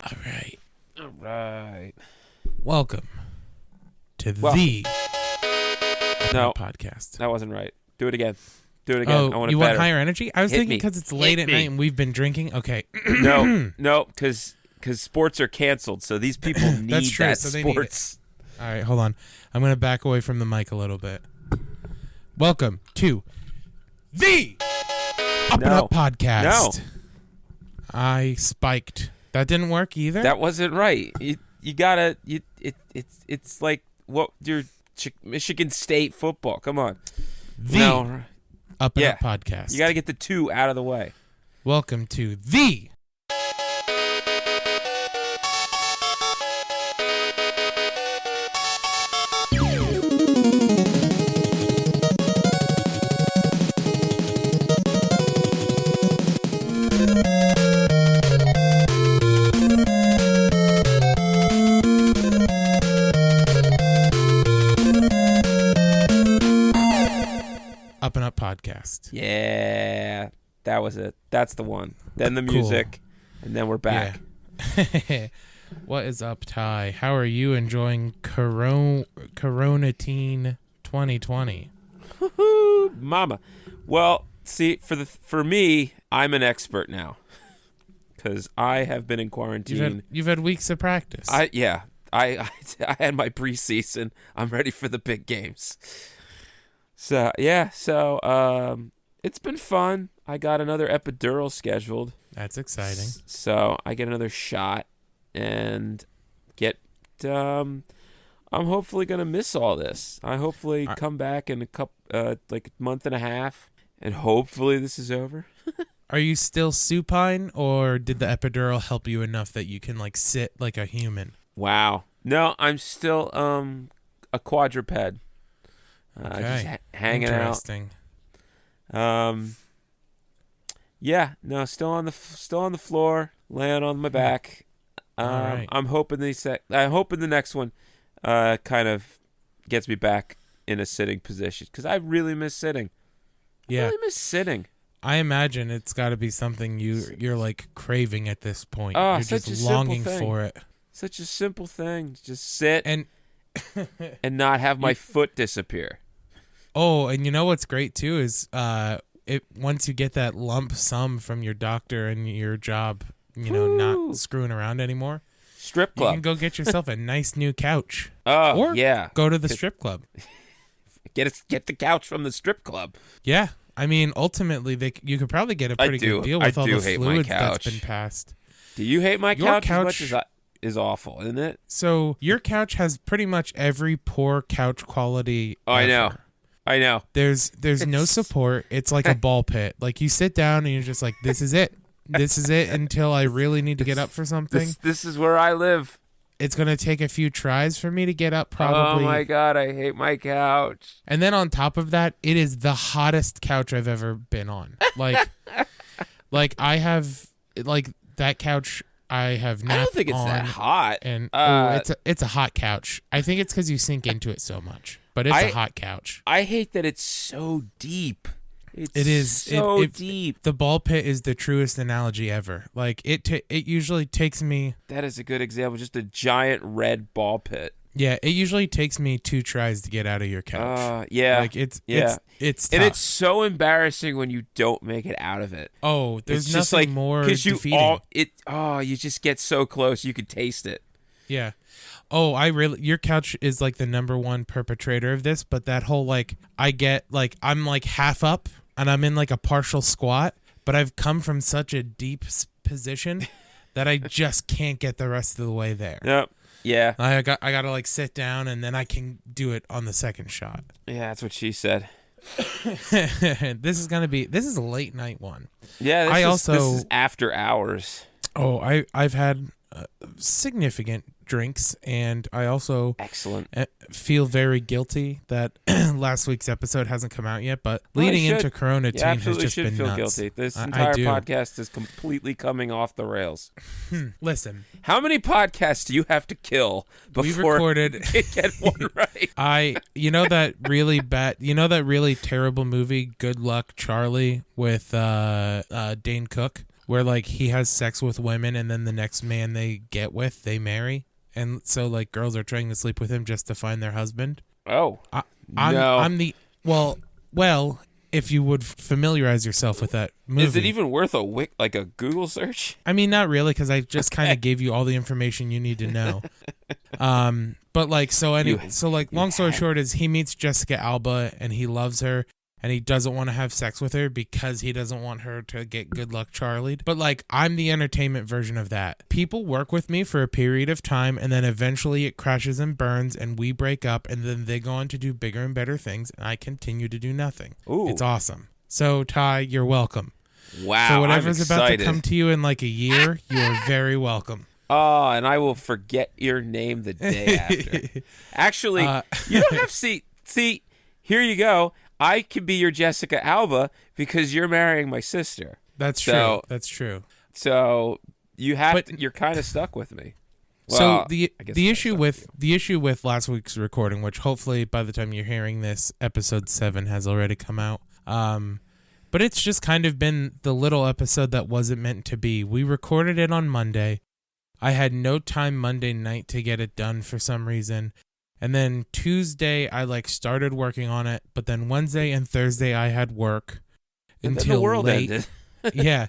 All right. All right. Welcome to the No, podcast. that wasn't right. Do it again. Do it again. I want you it better. want higher energy? I was Hit thinking me. because it's late at night and we've been drinking. Okay. No, because sports are canceled, so these people need That's true, that so they need sports. All right, hold on. I'm going to back away from the mic a little bit. Welcome to the upNup podcast. No. I spiked. That didn't work either? That wasn't right. You gotta. It's like what your Michigan State football. Come on. The upNup podcast. You got to get the two out of the way. Welcome to the upNup podcast. Yeah, that was it. That's the one. Then the music, and then we're back. Yeah. What is up, Ty? How are you enjoying Coronatine 2020? Woo-hoo, mama. Well, see, for me, I'm an expert now because I have been in quarantine. You've had weeks of practice. I had my preseason. I'm ready for the big games. So it's been fun. I got another epidural scheduled. That's exciting. So I get another shot and get. I'm hopefully gonna miss all this. I hopefully come back in like a month and a half, and hopefully this is over. Are you still supine, or did the epidural help you enough that you can like sit like a human? Wow. No, I'm still a quadruped. Okay. Just hanging Interesting. out. Yeah, no, still on the floor, laying on my back. All right. I'm hoping the next one kind of gets me back in a sitting position because I really miss sitting. Yeah. I really miss sitting. I imagine it's got to be something you're like craving at this point. Oh, you're such just a simple longing thing. for it. Such a simple thing. Just sit And not have my foot disappear. oh, and you know what's great too is once you get that lump sum from your doctor and your job, not screwing around anymore. Strip You club. can go get yourself a nice new couch. Oh, Or yeah. go to the strip club. Get the couch from the strip club. Yeah. I mean, ultimately, you could probably get a pretty good deal with all the hate my fluids couch. that's been passed. Do you hate my Your couch as much as is awful, isn't it? So your couch has pretty much every poor couch quality. Oh, ever. I know. There's no support. It's like a ball pit. Like you sit down and you're just like, this is it. This is it until I really need to get up for something. This is where I live. It's going to take a few tries for me to get up probably. Oh my God, I hate my couch. And then on top of that, it is the hottest couch I've ever been on. Like I have like that couch I have napped on. I don't think it's that hot. And it's a hot couch. I think it's because you sink into it so much. But it's a hot couch. I hate that it's so deep. It is so deep. The ball pit is the truest analogy ever. Like it usually takes me. That is a good example. Just a giant red ball pit. Yeah, it usually takes me 2 tries to get out of your couch. Yeah. Like it's tough. And it's so embarrassing when you don't make it out of it. Oh, there's it's nothing just like, more defeating. defeating. You just get so close, you can taste it. Yeah. Oh, your couch is like the number one perpetrator of this, but that whole like I'm like half up and I'm in like a partial squat, but I've come from such a deep position that I just can't get the rest of the way there. Yep. Yeah. I got to like sit down and then I can do it on the second shot. Yeah, that's what she said. This is a late night one. Yeah, this is after hours. Oh, I've had significant drinks, and I also feel very guilty that last week's episode hasn't come out yet, but leading into Coronatine has just been feel nuts. Guilty. This entire podcast is completely coming off the rails. Listen, how many podcasts do you have to kill before you get one right? You know that really terrible movie, Good Luck Charlie, with Dane Cook? where like he has sex with women and then the next man they get with, they marry. And so like girls are trying to sleep with him just to find their husband. Oh, no. I'm the well, if you would familiarize yourself with that movie. Is it even worth a Google search? I mean, not really, because I just kind of gave you all the information you need to know. But like, long story short is he meets Jessica Alba and he loves her and he doesn't want to have sex with her because he doesn't want her to get Good Luck Charlied. But like, I'm the entertainment version of that. People work with me for a period of time and then eventually it crashes and burns and we break up and then they go on to do bigger and better things and I continue to do nothing. Ooh. It's awesome. So Ty, you're welcome. Wow, So whatever's I'm about excited. to come to you in like a year, you are very welcome. Oh, and I will forget your name the day after. Actually, you don't have to see, here you go. I could be your Jessica Alba because you're marrying my sister. That's true. That's true. So you're kind of stuck with me. Well, so the issue with last week's recording, which hopefully by the time you're hearing this, episode 7 has already come out. But it's just kind of been the little episode that wasn't meant to be. We recorded it on Monday. I had no time Monday night to get it done for some reason. And then Tuesday, I started working on it. But then Wednesday and Thursday, I had work until the world late. ended. Yeah.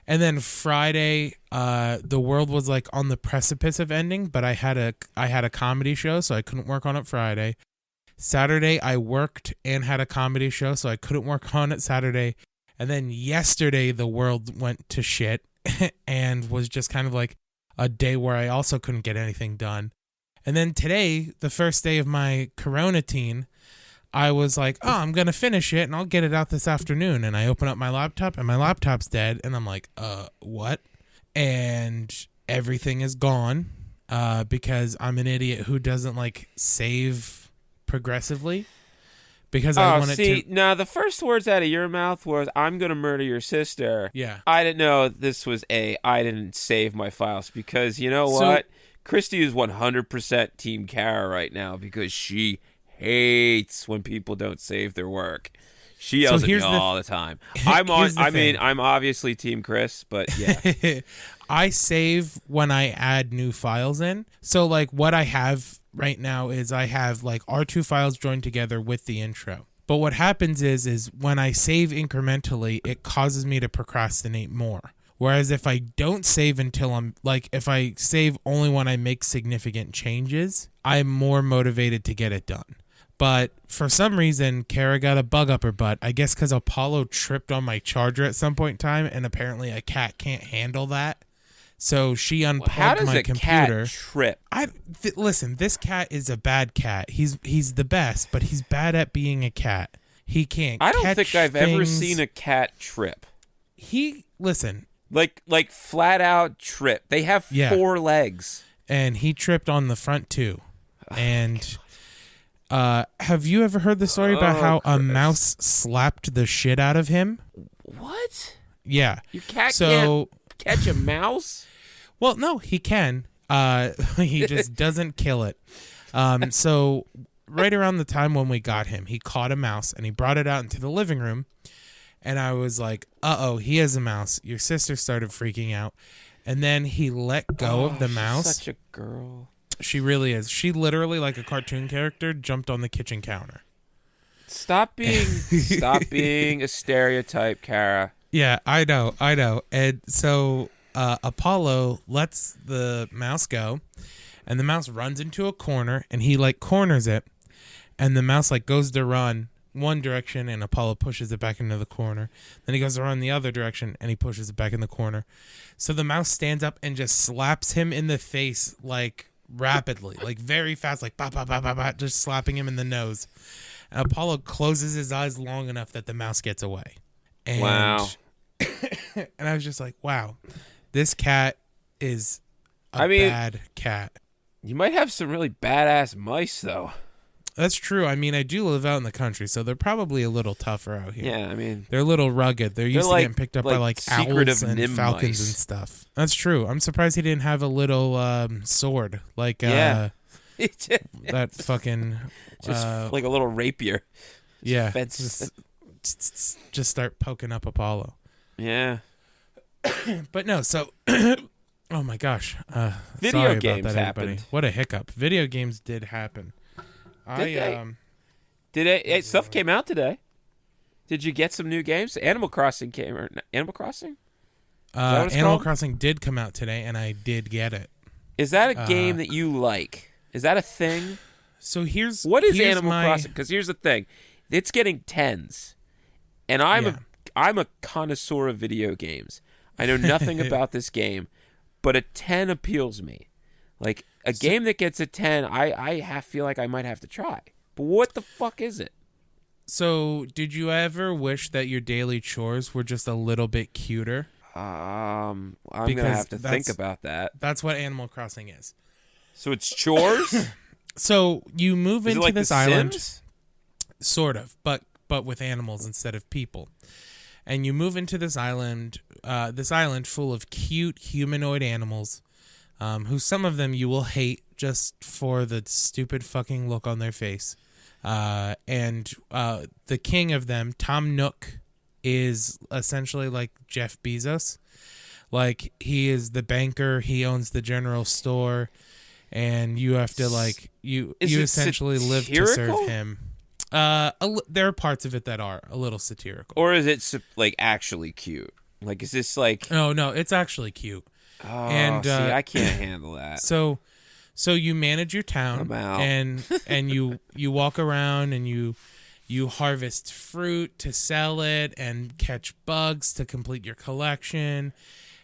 And then Friday, the world was on the precipice of ending. But I had a comedy show, so I couldn't work on it Friday. Saturday, I worked and had a comedy show, so I couldn't work on it Saturday. And then yesterday, the world went to shit and was just kind of a day where I also couldn't get anything done. And then today, the first day of my Corona-tine, I was like, oh, I'm going to finish it and I'll get it out this afternoon. And I open up my laptop and my laptop's dead. And I'm like, what? And everything is gone because I'm an idiot who doesn't save progressively. Because I wanted to. No, the first words out of your mouth was, I'm going to murder your sister. Yeah. I didn't know this was I didn't save my files because you know what? Christy is 100% Team Kara right now because she hates when people don't save their work. She yells at me all the time. I'm obviously Team Chris, but yeah. I save when I add new files in. So what I have right now is I have our 2 files joined together with the intro. But what happens is when I save incrementally, it causes me to procrastinate more. Whereas if I don't save until if I save only when I make significant changes, I'm more motivated to get it done. But for some reason, Kara got a bug up her butt. I guess because Apollo tripped on my charger at some point in time, and apparently a cat can't handle that. So she unplugged my computer. How does a cat trip? Listen, this cat is a bad cat. He's the best, but he's bad at being a cat. He can't. I don't catch think I've ever things. seen a cat trip. Listen. Like flat out trip. They have 4 legs. And he tripped on the front too. And have you ever heard the story about how a mouse slapped the shit out of him? What? Yeah. Your cat can't catch a mouse? Well, no, he can. He just doesn't kill it. So right around the time when we got him, he caught a mouse and he brought it out into the living room. And I was like, uh-oh, he has a mouse. Your sister started freaking out. And then he let go of the mouse. She's such a girl. She really is. She literally, like a cartoon character, jumped on the kitchen counter. Stop being a stereotype, Kara. Yeah, I know. And so Apollo lets the mouse go. And the mouse runs into a corner. And he, corners it. And the mouse, goes to run one direction and Apollo pushes it back into the corner. Then he goes around the other direction and he pushes it back in the corner. So the mouse stands up and just slaps him in the face rapidly, very fast, bah, bah, bah, bah, bah, just slapping him in the nose. And Apollo closes his eyes long enough that the mouse gets away. And, wow. And I was just like, wow, this cat is a bad cat. You might have some really badass mice though. That's true. I mean, I do live out in the country, so they're probably a little tougher out here. Yeah, I mean, they're a little rugged. They're used to getting picked up by owls and falcons and stuff. That's true. I'm surprised he didn't have a little sword, that fucking just like a little rapier. Yeah, just start poking up Apollo. Yeah. But no, so oh my gosh. Video Sorry about games that, everybody. happened. What a hiccup. Video games did happen. Did I they? Stuff came out today? Did you get some new games? Animal Crossing came, or Animal Crossing? Is that what it's Animal called? Crossing did come out today, and I did get it. Is that a game that you like? Is that a thing? So here's What is here's Animal my, Crossing? Because here's the thing, it's getting tens, and I'm a connoisseur of video games. I know nothing about this game, but a 10 appeals me. Like a game that gets a 10, feel like I might have to try. But what the fuck is it? So did you ever wish that your daily chores were just a little bit cuter? I'm Because gonna have to think about that. That's what Animal Crossing is. So it's chores. So you move Is it into like this The island, Sims? sort of, but with animals instead of people. And you move into this island full of cute humanoid animals, who some of them you will hate just for the stupid fucking look on their face. And the king of them, Tom Nook, is essentially like Jeff Bezos. Like, he is the banker, he owns the general store, and you have to you essentially live to serve him. There are parts of it that are a little satirical. Or is it like actually cute? Like, is this like? Oh no, it's actually cute. Oh, And see, I can't handle that. So you manage your town, I'm out. and you walk around and you harvest fruit to sell it and catch bugs to complete your collection,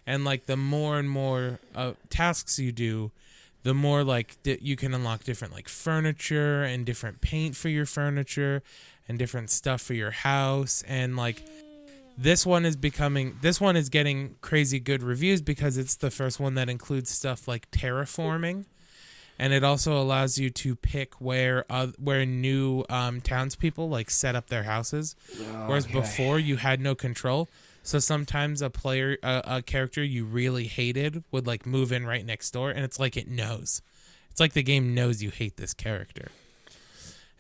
and like the more and more tasks you do, the more like you can unlock different like furniture and different paint for your furniture and different stuff for your house. And like this one is getting crazy good reviews because it's the first one that includes stuff like terraforming, and it also allows you to pick where new townspeople like set up their houses, whereas before you had no control. So sometimes a character you really hated would like move in right next door, and it's like it knows. It's like the game knows you hate this character,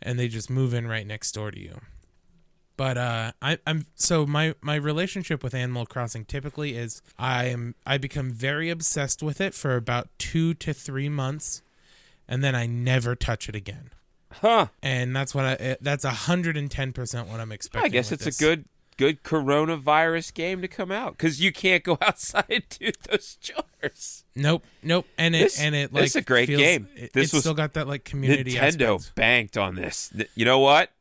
and they just move in right next door to you. But my relationship with Animal Crossing typically is I become very obsessed with it for about 2 to 3 months, and then I never touch it again. Huh? And that's 110% what I'm expecting. I guess it's a good coronavirus game to come out because you can't go outside and do those chores. Nope. And it's a great game. It's still got that like community. Nintendo aspect. banked on this. You know what?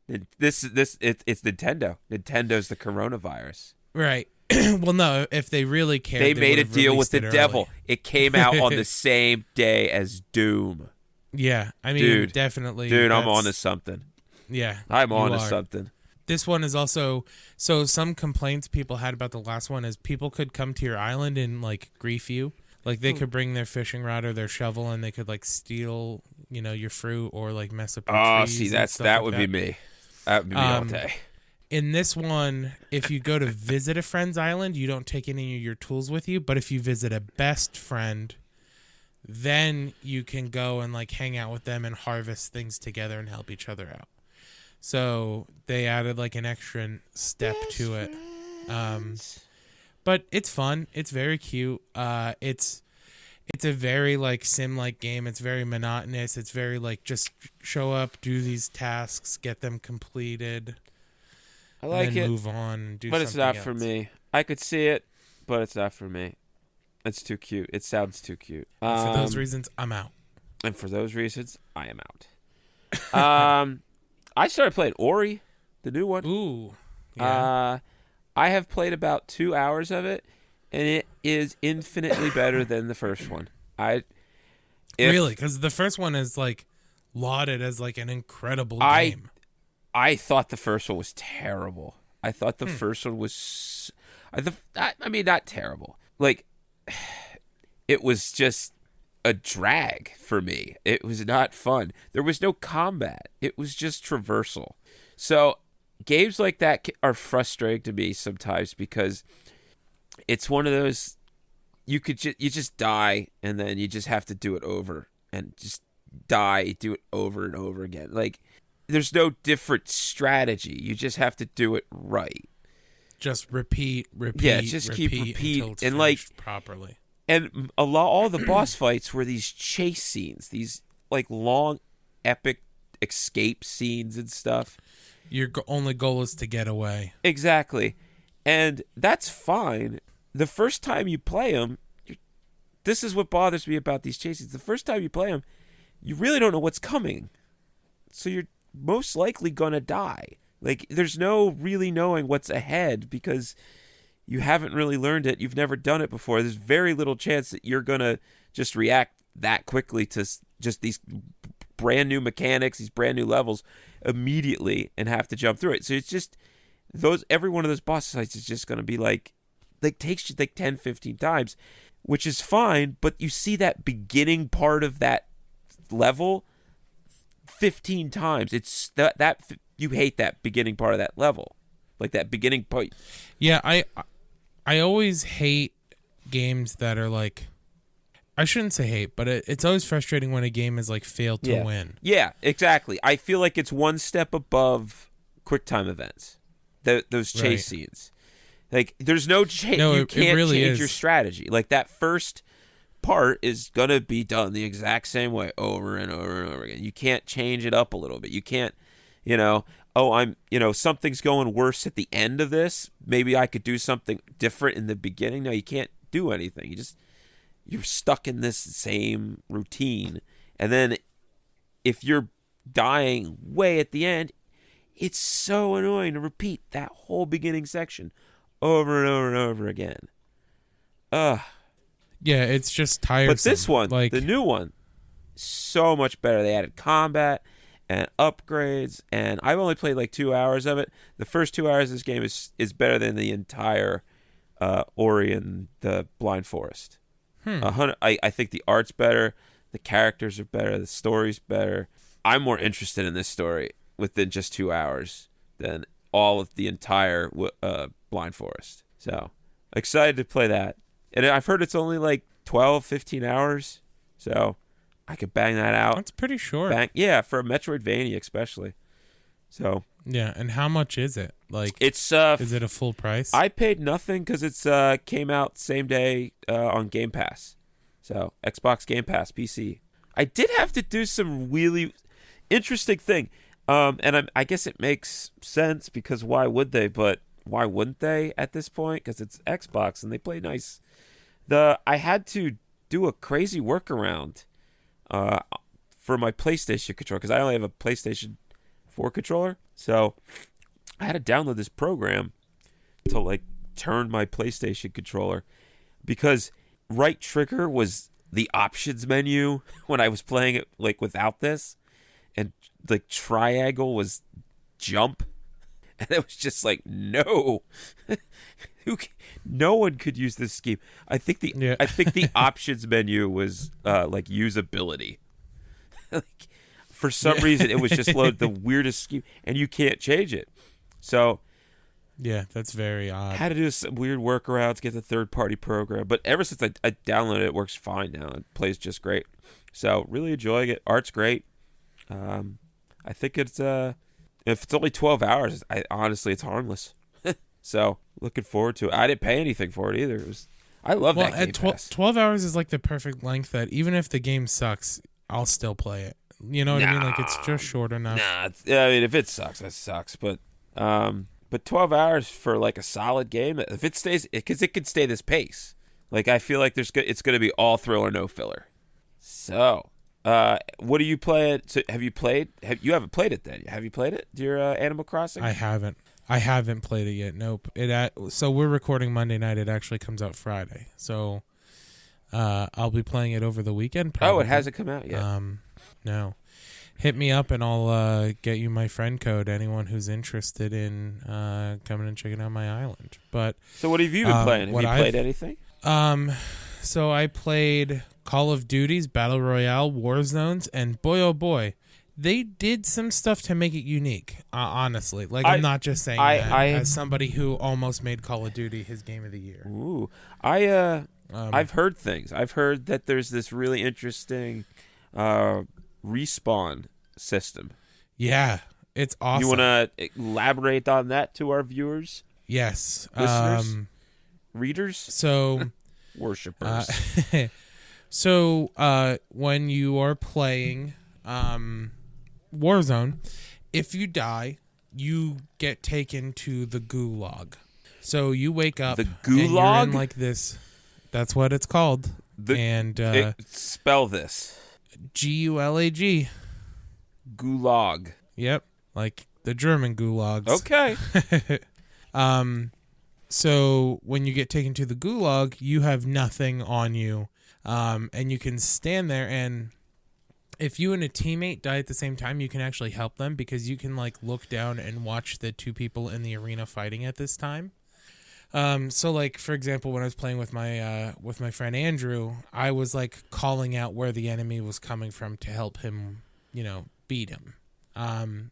It's Nintendo. Nintendo's the coronavirus. Right. Well, no. If they really cared, they made a deal with the devil. Early. It came out on the same day as Doom. Yeah, I mean, dude, definitely. Dude, I'm on to something. Yeah, I'm on to something. This one is also some complaints people had about the last one is people could come to your island and like grief you. Like they could bring their fishing rod or their shovel and they could like steal, your fruit or like mess up your trees. Oh, see, that would be me. That would be me all day. In this one, if you go to visit a friend's island, you don't take any of your tools with you. But if you visit a best friend, then you can go and like hang out with them and harvest things together and help each other out. So they added like an extra step to it. But it's fun. It's very cute. It's a very like sim-like game. It's very monotonous. It's very like just show up, do these tasks, get them completed. I like and then it. Move on and do but something it's not else. for me. I could see it, but it's not for me. It's too cute. It sounds too cute. For those reasons, I'm out. And for those reasons, I am out. I started playing Ori, the new one. Ooh. Yeah. I have played about 2 hours of it, and it is infinitely better than the first one. Really? Because the first one is like lauded as like an incredible game. I thought the first one was terrible. I thought the first one was... I mean, not terrible. Like, it was just a drag for me. It was not fun. There was no combat. It was just traversal. So, games like that are frustrating to me sometimes because it's one of those... You just die, and then you just have to do it over. And just die, do it over and over again. Like... There's no different strategy. You just have to do it right. just repeat, just keep repeat until it's and finished properly. And all the boss fights were these chase scenes, these like long, epic escape scenes and stuff. Your only goal is to get away. Exactly, and that's fine. The first time you play them, this is what bothers me about these chase scenes. The first time you play them, you really don't know what's coming, so you're most likely gonna die. Like, there's no really knowing what's ahead because you haven't really learned it. You've never done it before. There's very little chance that you're going to just react that quickly to just these brand new mechanics, these brand new levels immediately and have to jump through it. So it's just every one of those boss fights is just going to be like takes you like 10, 15 times, which is fine. But you see that beginning part of that level 15 times. It's that you hate that beginning part of that level, like that beginning part. Yeah, I always hate games that are like, I shouldn't say hate, but it's always frustrating when a game is like failed to win. Yeah, exactly. I feel like it's one step above QuickTime events. Those chase scenes, like there's no change. No, you can't really change is. your strategy. Like that first part is gonna be done the exact same way over and over and over again. You can't change it up a little bit. You can't, something's going worse at the end of this. Maybe I could do something different in the beginning. No, you can't do anything. You're stuck in this same routine. And then if you're dying way at the end, it's so annoying to repeat that whole beginning section over and over and over again. Ugh. Yeah, it's just tiresome. But this one, the new one, so much better. They added combat and upgrades, and I've only played like 2 hours of it. The first 2 hours of this game is better than the entire Ori and the Blind Forest. I think the art's better, the characters are better, the story's better. I'm more interested in this story within just 2 hours than all of the entire Blind Forest. So excited to play that. And I've heard it's only like 12, 15 hours, so I could bang that out. That's pretty short. For a Metroidvania especially. So yeah, and how much is it? Like, it's is it a full price? I paid nothing because it's came out same day on Game Pass, so Xbox Game Pass PC. I did have to do some really interesting thing, and I guess it makes sense because why would they? But why wouldn't they at this point? Because it's Xbox and they play nice. I had to do a crazy workaround for my PlayStation controller because I only have a PlayStation 4 controller. So I had to download this program to like turn my PlayStation controller because right trigger was the options menu when I was playing it like without this, and like triangle was jump. And it was just like, no, no one could use this scheme. I think the options menu was like usability. Like, for some reason, it was just load the weirdest scheme, and you can't change it. So yeah, that's very odd. Had to do some weird workarounds, get the third-party program. But ever since I downloaded it, it works fine now. It plays just great. So really enjoying it. Art's great. I think it's if it's only 12 hours, honestly, it's harmless. So, looking forward to it. I didn't pay anything for it either. I love that Game Pass. 12 hours is like the perfect length that even if the game sucks, I'll still play it. You know what I mean? Like, it's just short enough. If it sucks, it sucks. But 12 hours for like a solid game, if it stays, because it could stay this pace. Like, I feel like it's going to be all thrill or no filler. So, what do you play? Have you played? You haven't played it then? Have you played it? Your Animal Crossing? I haven't played it yet. Nope. So we're recording Monday night. It actually comes out Friday. So I'll be playing it over the weekend. Probably. Oh, it hasn't come out yet. No. Hit me up and I'll get you my friend code. Anyone who's interested in coming and checking out my island. But so what have you been playing? Have you played anything? So I played Call of Duty's Battle Royale Warzones, and boy oh boy, they did some stuff to make it unique. Honestly, like I'm not just saying that as somebody who almost made Call of Duty his game of the year. Ooh, I've heard things. I've heard that there's this really interesting respawn system. Yeah, it's awesome. You want to elaborate on that to our viewers? Yes. Listeners? Readers? So Worshippers. When you are playing Warzone, if you die, you get taken to the gulag. So you wake up. The and you're gulag? in like this. That's what it's called. Spell this. Gulag. Gulag. Yep, like the German gulags. Okay. So when you get taken to the gulag, you have nothing on you, and you can stand there. And if you and a teammate die at the same time, you can actually help them because you can like look down and watch the two people in the arena fighting at this time. So like for example, when I was playing with my friend Andrew, I was like calling out where the enemy was coming from to help him, beat him.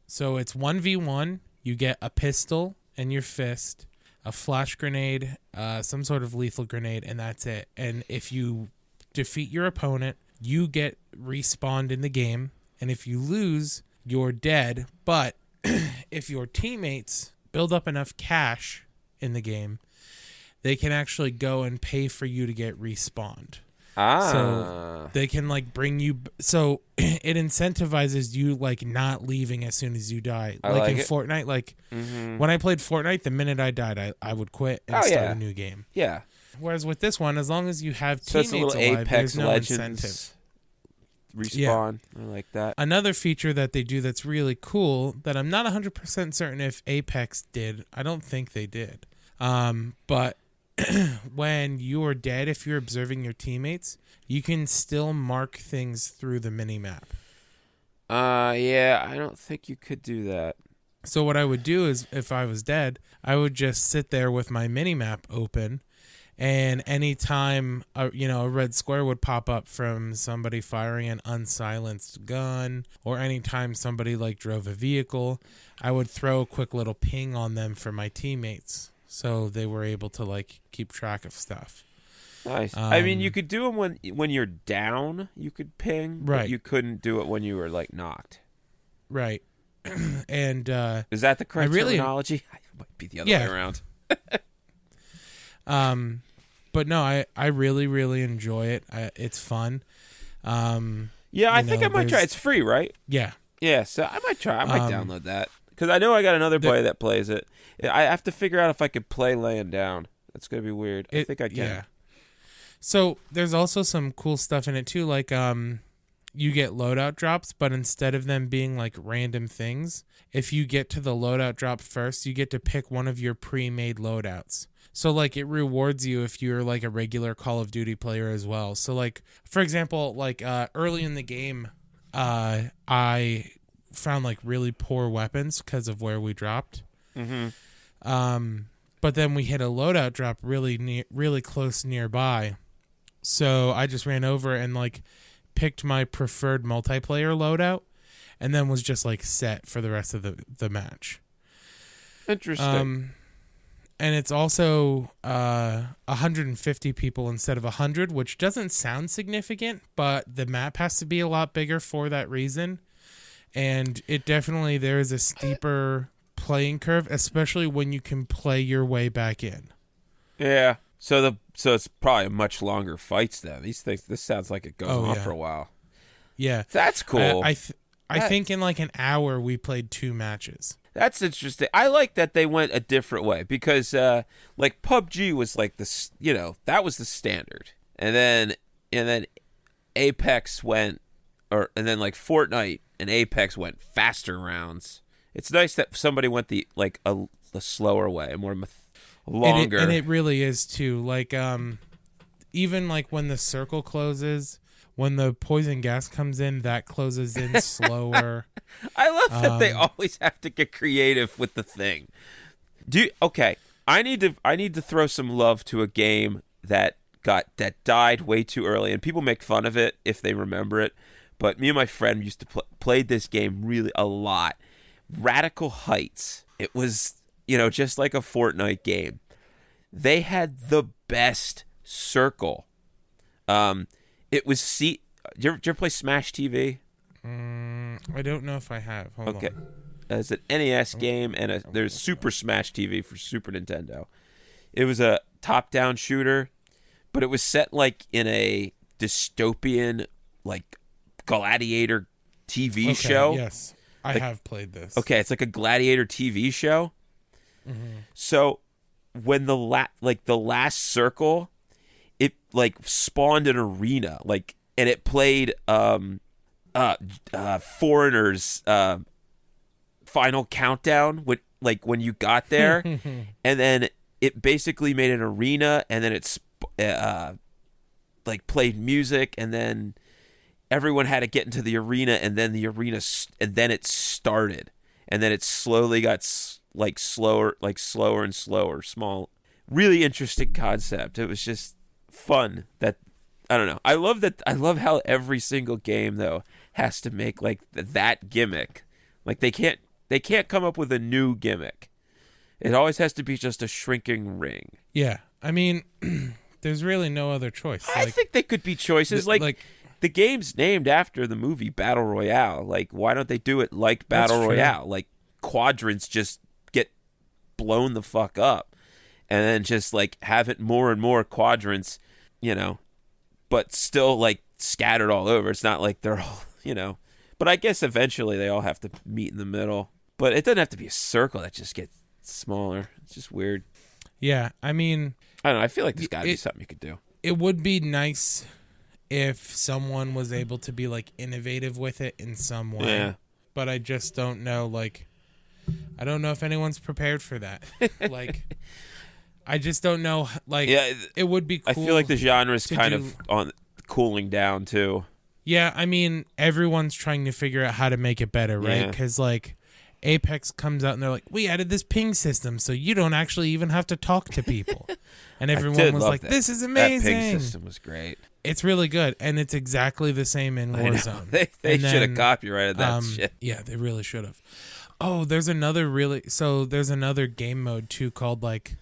So it's 1v1. You get a pistol in your fist, a flash grenade, some sort of lethal grenade, and that's it. And if you defeat your opponent, you get respawned in the game. And if you lose, you're dead. But if your teammates build up enough cash in the game, they can actually go and pay for you to get respawned. So they can like bring you. So it incentivizes you like not leaving as soon as you die. Like in Fortnite, like when I played Fortnite, the minute I died, I would quit and start a new game. Yeah. Whereas with this one, as long as you have so teammates it's a little alive, Apex there's no Legends incentive. Respawn. I like that. Another feature that they do that's really cool that I'm not 100% certain if Apex did. I don't think they did. But when you're dead, if you're observing your teammates, you can still mark things through the minimap. Yeah, I don't think you could do that. So what I would do is, if I was dead, I would just sit there with my minimap open, and anytime a red square would pop up from somebody firing an unsilenced gun, or anytime somebody like drove a vehicle, I would throw a quick little ping on them for my teammates. So they were able to like keep track of stuff. Nice. I mean, you could do them when you're down. You could ping, right? But you couldn't do it when you were like knocked. Right. And is that the correct terminology? It might be the other way around. But no, I really really enjoy it. It's fun. Yeah, I think I might try. It's free, right? Yeah. Yeah. So I might try. I might download that. Because I know I got another buddy that plays it. I have to figure out if I could play laying down. That's going to be weird. I think I can. Yeah. So there's also some cool stuff in it too. Like you get loadout drops, but instead of them being like random things, if you get to the loadout drop first, you get to pick one of your pre-made loadouts. So like it rewards you if you're like a regular Call of Duty player as well. So like, for example, like early in the game, I found like really poor weapons because of where we dropped. But then we hit a loadout drop really close nearby. So I just ran over and like picked my preferred multiplayer loadout, and then was just like set for the rest of the match. Interesting. And it's also 150 people instead of 100, which doesn't sound significant, but the map has to be a lot bigger for that reason. And it definitely, there is a steeper playing curve, especially when you can play your way back in. Yeah. So it's probably much longer fights then. This sounds like it goes on for a while. Yeah. That's cool. I think in like an hour we played 2 matches. That's interesting. I like that they went a different way because like PUBG was like this, that was the standard. And then Apex went and then like Fortnite and Apex went faster rounds. It's nice that somebody went the slower way, more longer. And it really is too. Like even like when the circle closes, when the poison gas comes in, that closes in slower. I love that they always have to get creative with the thing. Okay, I need to throw some love to a game that died way too early, and people make fun of it if they remember it. But me and my friend used to play this game really a lot. Radical Heights. It was, just like a Fortnite game. They had the best circle. It was Did you ever play Smash TV? I don't know if I have. Hold on. as an NES game, and there's Super Smash TV for Super Nintendo. It was a top-down shooter, but it was set like in a dystopian, like gladiator TV show. Yes, I have played this. Okay, it's like a gladiator TV show. Mm-hmm. So when the last circle, it like spawned an arena, like, and it played Foreigner's Final Countdown when you got there, and then it basically made an arena, and then it's like played music, and then everyone had to get into the arena, and then and then it started, and then it slowly got slower and slower. Small, really interesting concept. It was just fun. That I don't know. I love how every single game though has to make like that gimmick. Like they can't come up with a new gimmick. It always has to be just a shrinking ring. Yeah, I mean, there's really no other choice. I think they could be choices like the game's named after the movie Battle Royale. Like, why don't they do it like Battle Royale? Like quadrants just get blown the fuck up, and then just like have it more and more quadrants, but still like scattered all over. It's not like they're all, But I guess eventually they all have to meet in the middle. But it doesn't have to be a circle that just gets smaller. It's just weird. Yeah, I mean, I don't know. I feel like there's got to be something you could do. It would be nice if someone was able to be like innovative with it in some way. Yeah. But I just don't know. Like, I don't know if anyone's prepared for that. Like, I just don't know. Like, yeah, it would be cool. I feel like the genre is kind of on cooling down too. Yeah, I mean, everyone's trying to figure out how to make it better, right? Because like Apex comes out and they're like, we added this ping system so you don't actually even have to talk to people. And everyone was like, this is amazing. That ping system was great. It's really good, and it's exactly the same in Warzone. They should have copyrighted that shit. Yeah, they really should have. Oh, there's another game mode too called like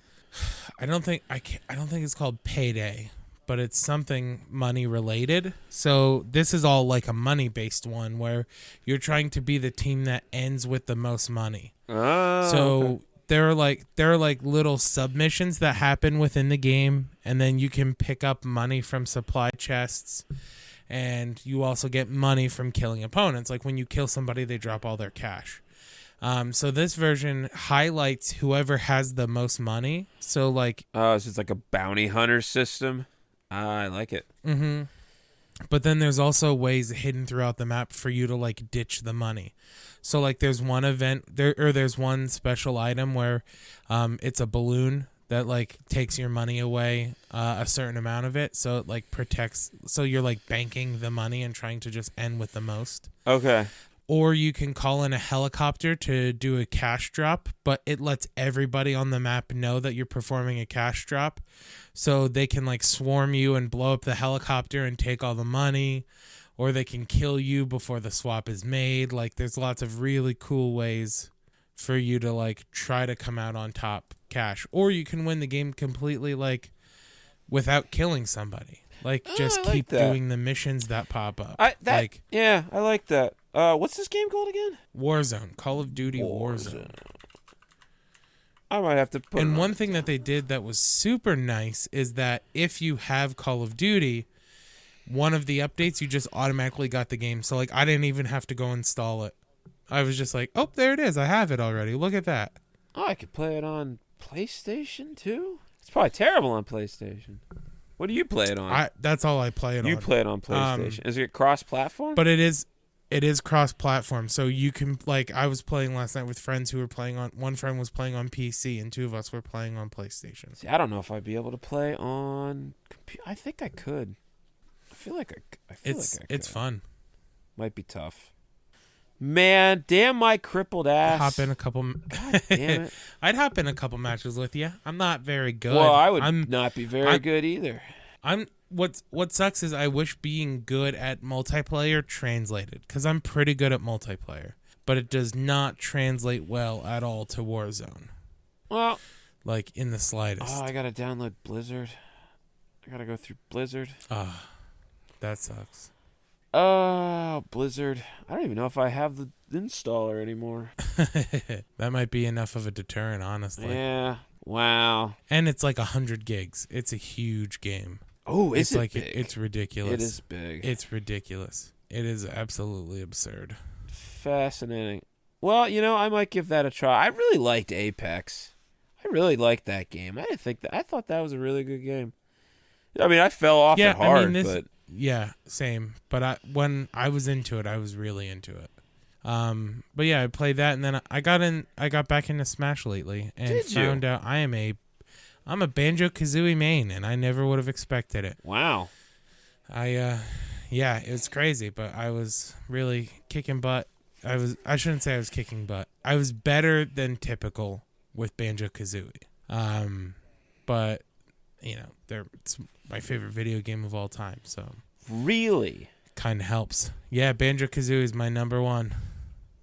I don't think it's called Payday, but it's something money related. So this is all like a money based one where you're trying to be the team that ends with the most money. Oh, so okay. there are like little submissions that happen within the game, and then you can pick up money from supply chests, and you also get money from killing opponents. Like when you kill somebody, they drop all their cash. So this version highlights whoever has the most money. So like, so it's like a bounty hunter system. I like it. Mm-hmm. But then there's also ways hidden throughout the map for you to like ditch the money. So like there's one there's one special item where it's a balloon that like takes your money away, a certain amount of it, so it like protects, so you're like banking the money and trying to just end with the most. Okay. Or you can call in a helicopter to do a cash drop, but it lets everybody on the map know that you're performing a cash drop, so they can like swarm you and blow up the helicopter and take all the money. Or they can kill you before the swap is made. Like, there's lots of really cool ways for you to, like, try to come out on top cash. Or you can win the game completely, like, without killing somebody. Like, just keep doing the missions that pop up. I like that. What's this game called again? Warzone. Call of Duty Warzone. I might have to put And one thing that they did that was super nice is that if you have Call of Duty, one of the updates, you just automatically got the game. So, like, I didn't even have to go install it. I was just like, oh, there it is. I have it already. Look at that. Oh, I could play it on PlayStation, too? It's probably terrible on PlayStation. What do you play it on? That's all I play it on. You play it on PlayStation. Is it cross-platform? But it is cross-platform. So you can, like, I was playing last night with friends who were playing on, one friend was playing on PC and two of us were playing on PlayStation. See, I don't know if I'd be able to play on computer. I think I could. I feel like I could. It's fun. Might be tough. Man, damn my crippled ass. Hop in a couple. God damn it. I'd hop in a couple matches with you. I'm not very good. Well, I would not be very good either. What sucks is I wish being good at multiplayer translated, because I'm pretty good at multiplayer, but it does not translate well at all to Warzone. Well, like in the slightest. Oh, I gotta download Blizzard. I gotta go through Blizzard. That sucks. Blizzard. I don't even know if I have installer anymore. That might be enough of a deterrent, honestly. Yeah. Wow. And it's like 100 gigs. It's a huge game. Oh, It's it like big? it's ridiculous. It is big. It's ridiculous. It is absolutely absurd. Fascinating. Well, I might give that a try. I really liked Apex. I really liked that game. I thought that was a really good game. I mean, I fell off it hard, but yeah, same. But when I was into it, I was really into it. But yeah, I played that, and then I got back into Smash lately, and found out I'm a Banjo-Kazooie main, and I never would have expected it. Wow. Yeah, it was crazy, but I was really kicking butt. I shouldn't say I was kicking butt. I was better than typical with Banjo-Kazooie. But it's my favorite video game of all time, so really kind of helps. Yeah, Banjo-Kazooie is my number one.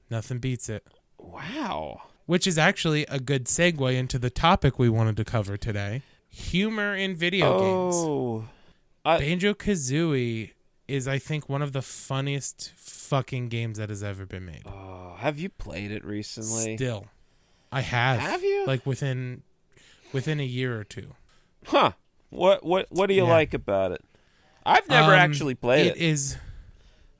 Nothing beats it. Wow. Which is actually a good segue into the topic we wanted to cover today. Humor in video games. Banjo-Kazooie is, I think, one of the funniest fucking games that has ever been made. Oh, have you played it recently? Still. I have. Have you? Like within a year or two. Huh. What do you like about it? I've never actually played it. It is.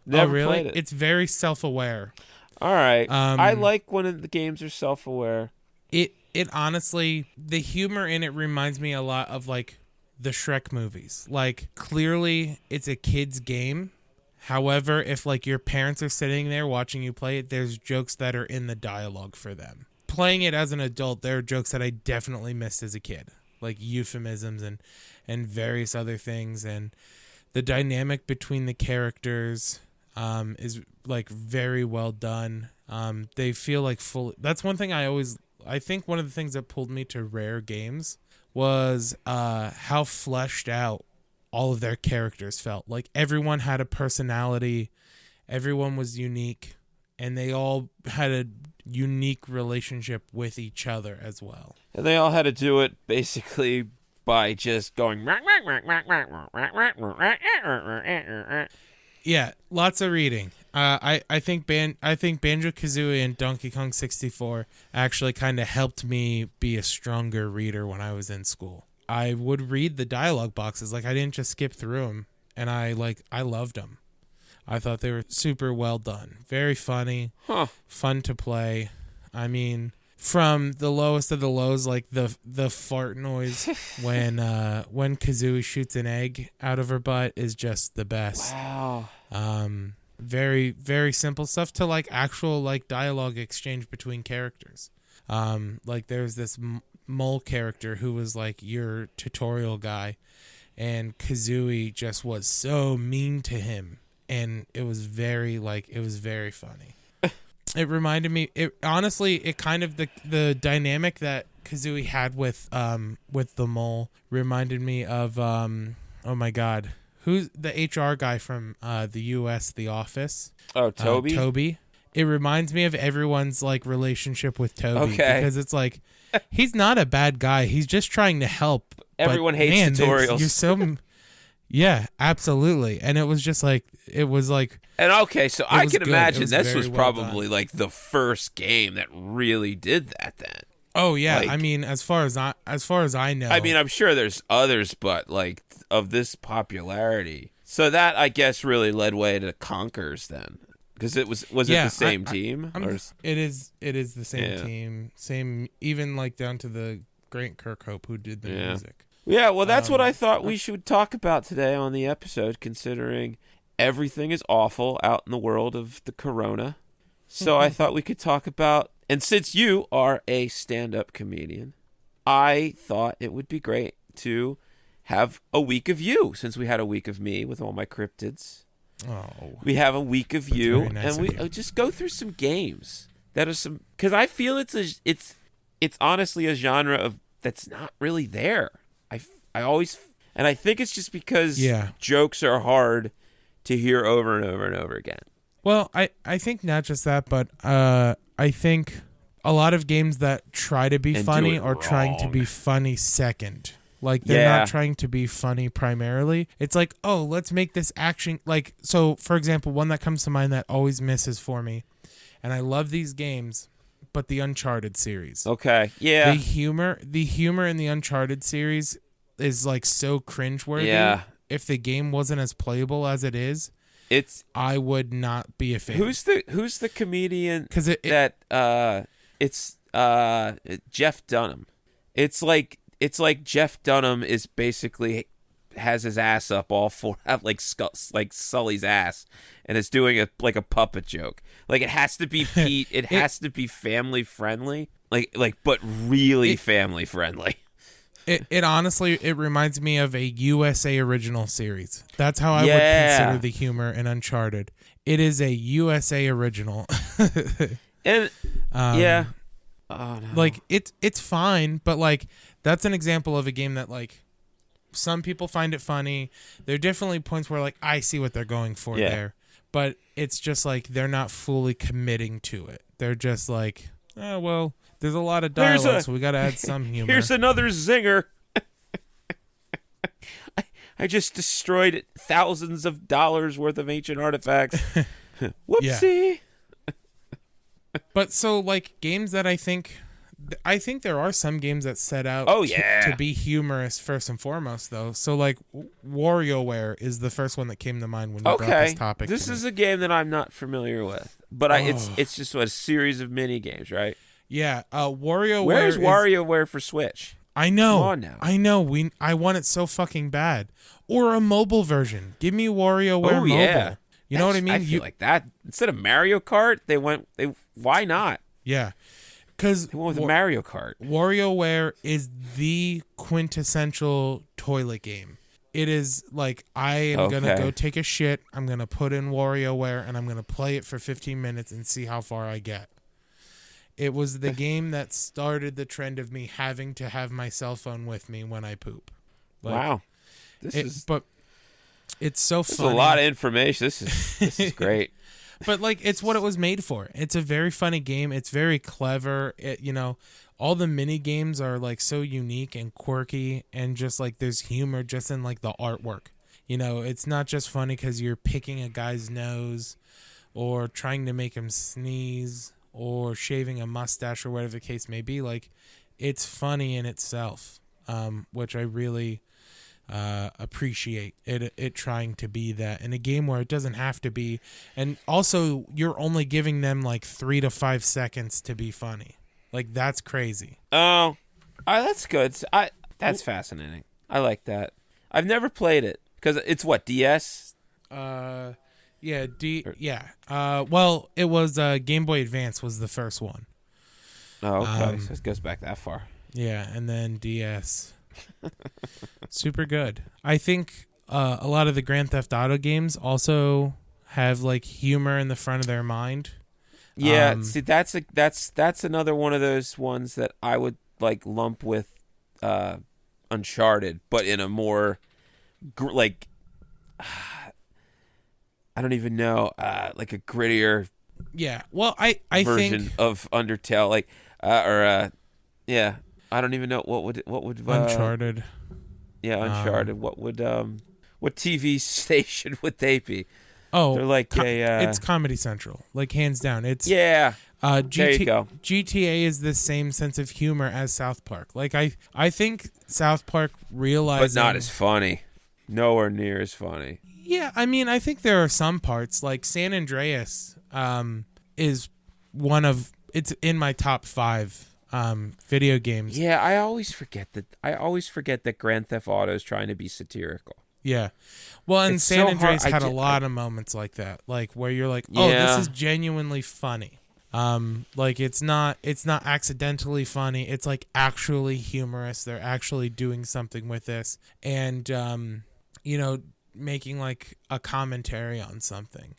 Never really? played it. It's very self-aware. All right. I like when the games are self-aware. It honestly, the humor in it reminds me a lot of like the Shrek movies. Like, clearly it's a kid's game. However, if like your parents are sitting there watching you play it, there's jokes that are in the dialogue for them. Playing it as an adult, there are jokes that I definitely missed as a kid, like euphemisms and various other things, and the dynamic between the characters is like very well done. They feel like full. That's one thing I think one of the things that pulled me to Rare games was how fleshed out all of their characters felt. Like, everyone had a personality, everyone was unique, and they all had a unique relationship with each other as well. And they all had to do it basically by just going. Yeah, lots of reading. I think Banjo-Kazooie and Donkey Kong 64 actually kind of helped me be a stronger reader when I was in school. I would read the dialogue boxes. Like, I didn't just skip through them, and I loved them. I thought they were super well done. Very funny, fun to play. I mean, from the lowest of the lows, like the fart noise when Kazooie shoots an egg out of her butt is just the best. Wow. Very, very simple stuff to like actual like dialogue exchange between characters. Like, there's this mole character who was like your tutorial guy, and Kazooie just was so mean to him, and it was very funny. It reminded me, it kind of the dynamic that Kazooie had with the mole reminded me of oh my god, who's the HR guy from the US The Office? Oh, Toby. Toby. It reminds me of everyone's like relationship with Toby, because it's like, he's not a bad guy. He's just trying to help. Everyone hates tutorials. You're so, yeah, absolutely. And it was just like, And okay, so I can imagine this was probably done. Like the first game that really did that then. Oh yeah, like, I mean, as far as I know. I mean, I'm sure there's others, but like of this popularity. So that, I guess, really led way to Conkers then. Because it was it the same team? It is the same team. Same, even like down to the Grant Kirkhope who did the music. Yeah, well, that's what I thought we should talk about today on the episode, considering everything is awful out in the world of the corona. So I thought we could talk about, and since you are a stand-up comedian, I thought it would be great to have a week of you, since we had a week of me with all my cryptids. Oh, we have a week of you, nice, and we just go through some games that are some, because I feel it's honestly a genre of that's not really there. I always, and I think it's just because jokes are hard to hear over and over and over again. Well, I think not just that, but I think a lot of games that try to be funny are trying to be funny second. Like, they're not trying to be funny primarily. It's like, oh, let's make this action. Like, so, for example, one that comes to mind that always misses for me, and I love these games, but the Uncharted series. Okay. Yeah. The humor in the Uncharted series is like so cringeworthy. Yeah. If the game wasn't as playable as it is, I would not be a fan. Who's the comedian? Because it's Jeff Dunham. It's like Jeff Dunham is basically has his ass up all four, like Sully's ass, and is doing a puppet joke. Like it has to be Pete. It has to be family friendly. But really family friendly. It honestly, it reminds me of a USA original series. That's how I would consider the humor in Uncharted. It is a USA original. And yeah. Oh, no. Like it's fine, but like that's an example of a game that like some people find it funny. There are definitely points where like I see what they're going for there, but it's just like they're not fully committing to it. They're just like, oh well, there's a lot of dialogue, so we got to add some humor. Here's another zinger. I just destroyed thousands of dollars worth of ancient artifacts. Whoopsie. Yeah. But so like games that I think there are some games that set out to be humorous first and foremost though. So like WarioWare is the first one that came to mind when you brought this topic. This is a game that I'm not familiar with, but it's just a series of mini games, right? Yeah, WarioWare. Where's WarioWare for Switch? I know. Come on now. I know. I want it so fucking bad. Or a mobile version. Give me WarioWare mobile. Yeah. You know what I mean? I feel like that instead of Mario Kart, why not? Yeah. Because they went with Mario Kart. WarioWare is the quintessential toilet game. It is like I am gonna go take a shit. I'm gonna put in WarioWare and I'm gonna play it for 15 minutes and see how far I get. It was the game that started the trend of me having to have my cell phone with me when I poop. Like, wow, but it's so funny. There's a lot of information. This is great. But like, it's what it was made for. It's a very funny game. It's very clever. All the mini games are like so unique and quirky, and just like there's humor just in like the artwork. It's not just funny because you're picking a guy's nose, or trying to make him sneeze, or shaving a mustache, or whatever the case may be. Like, it's funny in itself, which I really appreciate it trying to be that in a game where it doesn't have to be. And also, you're only giving them like 3 to 5 seconds to be funny. Like, that's crazy. Oh, that's good. That's fascinating. I like that. I've never played it because it's what, DS? Yeah, well, it was Game Boy Advance was the first one. Oh, okay. So it goes back that far. Yeah, and then DS. Super good. I think a lot of the Grand Theft Auto games also have like humor in the front of their mind. Yeah, see, that's another one of those ones that I would like lump with Uncharted, but in a more I don't even know, like a grittier, Well, I version think of Undertale, I don't even know what would Uncharted. Uncharted. What TV station would they be? Oh, they're like it's Comedy Central, like hands down. It's there you go. GTA is the same sense of humor as South Park. Like I think South Park realized, but not as funny. Nowhere near as funny. Yeah, I mean, I think there are some parts like San Andreas is it's in my top 5 video games. Yeah, I always forget that Grand Theft Auto is trying to be satirical. Yeah. Well, and It's San so Andreas hard. had a lot of moments like that, like where you're like, "Oh, this is genuinely funny." Like it's not accidentally funny. It's like actually humorous. They're actually doing something with this, and making like a commentary on something,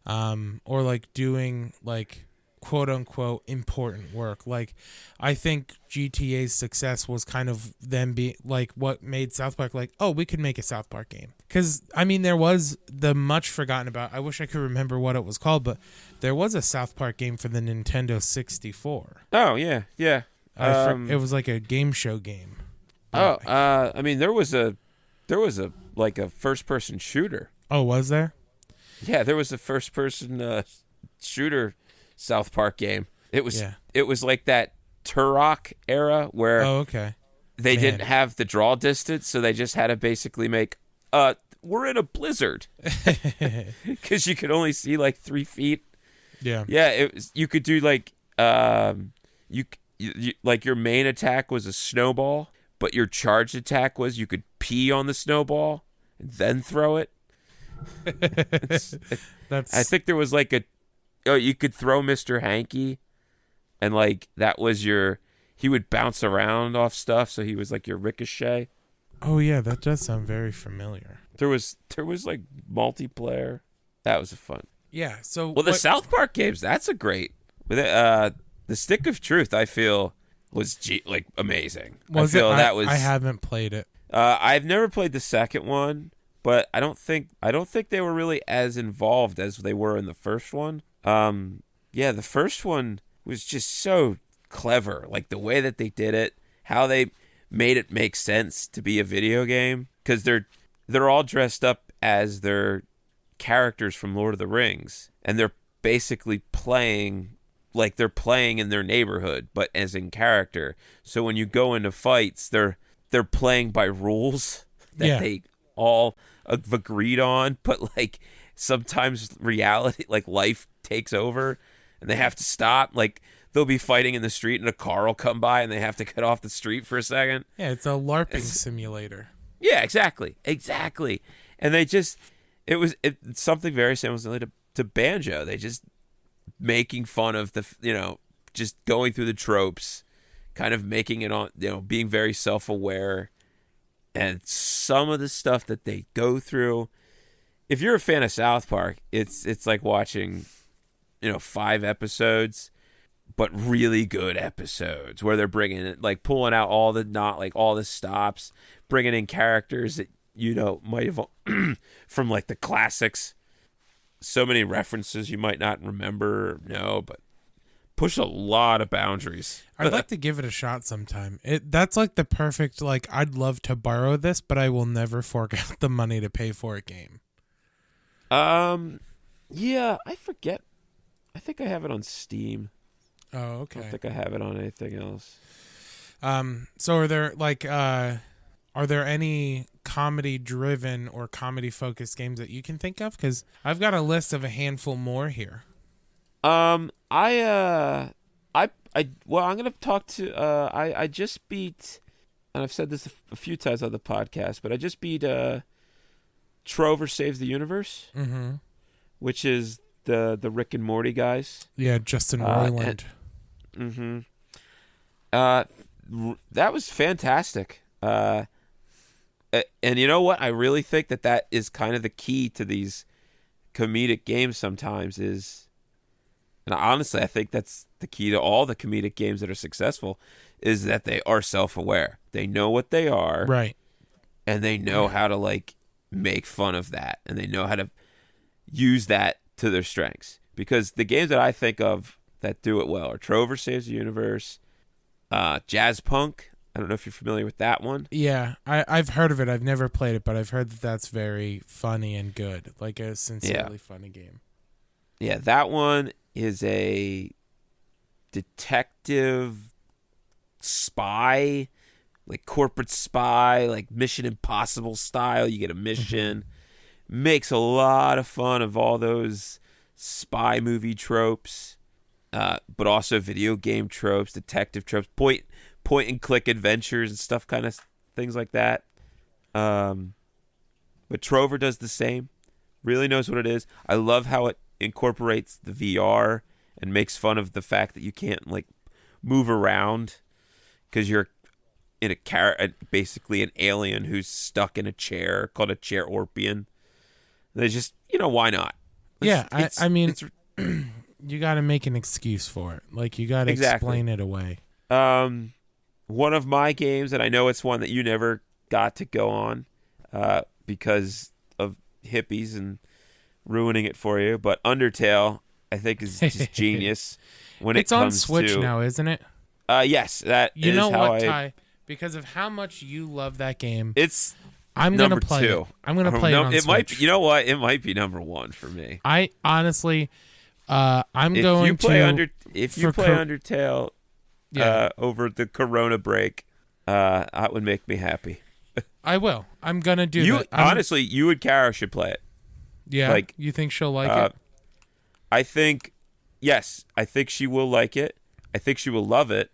or like doing like quote unquote important work. Like I think GTA's success was kind of them be like what made South Park like, oh, we could make a South Park game. Because I mean, there was the much forgotten about, I wish I could remember what it was called, but there was a South Park game for the Nintendo 64. Oh yeah. It was like a game show game. I mean, there was a like a first person shooter. Oh, was there? Yeah, there was a first person shooter South Park game. It was like that Turok era where they didn't have the draw distance, so they just had to basically make we're in a blizzard because you could only see like 3 feet. Yeah. It was, you could do like you like your main attack was a snowball, but your charged attack was you could pee on the snowball and then throw it. I think there was like you could throw Mr. Hanky, and like that was he would bounce around off stuff, so he was like your ricochet. Oh yeah, that does sound very familiar. There was like multiplayer. That was fun. Yeah. So the South Park games, that's a great. The Stick of Truth, I feel was like amazing. I haven't played it. I've never played the second one, but I don't think they were really as involved as they were in the first one. The first one was just so clever, like the way that they did it, how they made it make sense to be a video game, because they're all dressed up as their characters from Lord of the Rings, and they're basically playing like they're playing in their neighborhood, but as in character. So when you go into fights, they're playing by rules that they all have agreed on, but like sometimes reality, like life takes over, and they have to stop. Like they'll be fighting in the street, and a car will come by, and they have to get off the street for a second. Yeah, it's a LARPing simulator. Yeah, exactly. And it's something very similar to Banjo. They just making fun of just going through the tropes, kind of making it on, being very self-aware, and some of the stuff that they go through. If you're a fan of South Park, it's like watching, 5 episodes, but really good episodes where they're bringing it, like pulling out all the stops, bringing in characters that might have from like the classics. So many references you might not remember or know, but push a lot of boundaries. I'd like to give it a shot sometime. That's like the perfect, like, I'd love to borrow this, but I will never fork out the money to pay for a game. Yeah, I forget. I think I have it on Steam. Oh, okay. I don't think I have it on anything else. So are there any comedy-driven or comedy-focused games that you can think of? Because I've got a list of a handful more here. I'm gonna talk to. I just beat, and I've said this a few times on the podcast, but I just beat Trover Saves the Universe, which is the Rick and Morty guys. Yeah, Justin Roiland. That was fantastic. And you know what? I really think that is kind of the key to these comedic games sometimes is, and honestly, I think that's the key to all the comedic games that are successful, is that they are self-aware. They know what they are. Right. And they know how to, like, make fun of that. And they know how to use that to their strengths. Because the games that I think of that do it well are Trover Saves the Universe, Jazz Punk. I don't know if you're familiar with that one. Yeah, I've heard of it. I've never played it, but I've heard that that's very funny and good. Like a sincerely funny game. Yeah, that one is a detective spy, like corporate spy, like Mission Impossible style. You get a mission. Makes a lot of fun of all those spy movie tropes, but also video game tropes, detective tropes, point and click adventures and stuff, kind of things like that. But Trover does the same. Really knows what it is. I love how it incorporates the VR and makes fun of the fact that you can't like move around because you're in basically an alien who's stuck in a chair called a chair Orpian. They just, why not? I mean, you got to make an excuse for it. Like you got to explain it away. One of my games, and I know it's one that you never got to go on because of hippies and ruining it for you, but Undertale, I think, is just genius when it comes to... It's on Switch now, isn't it? Yes, that is how You know what, Ty? Because of how much you love that game, I'm number gonna play 2. I'm gonna play it on Switch. You know what? It might be number 1 for me. I honestly, I'm going to if you play Undertale over the Corona break, that would make me happy. I will. I'm gonna do that. Honestly, you and Kara should play it. Yeah. Like, you think she'll like it? I think yes. I think she will like it. I think she will love it.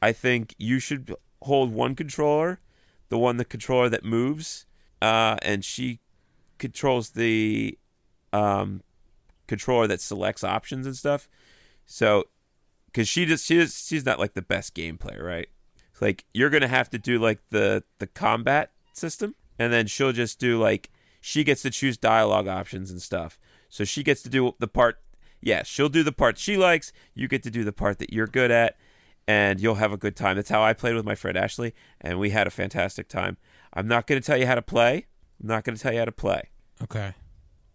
I think you should hold one controller, the controller that moves, and she controls the controller that selects options and stuff. So, because she's not like the best game player, right? Like, you're gonna have to do like the combat system, and then she'll just do like, she gets to choose dialogue options and stuff. So she gets to do the part. Yeah, she'll do the part she likes. You get to do the part that you're good at, and you'll have a good time. That's how I played with my friend Ashley, and we had a fantastic time. I'm not going to tell you how to play. Okay.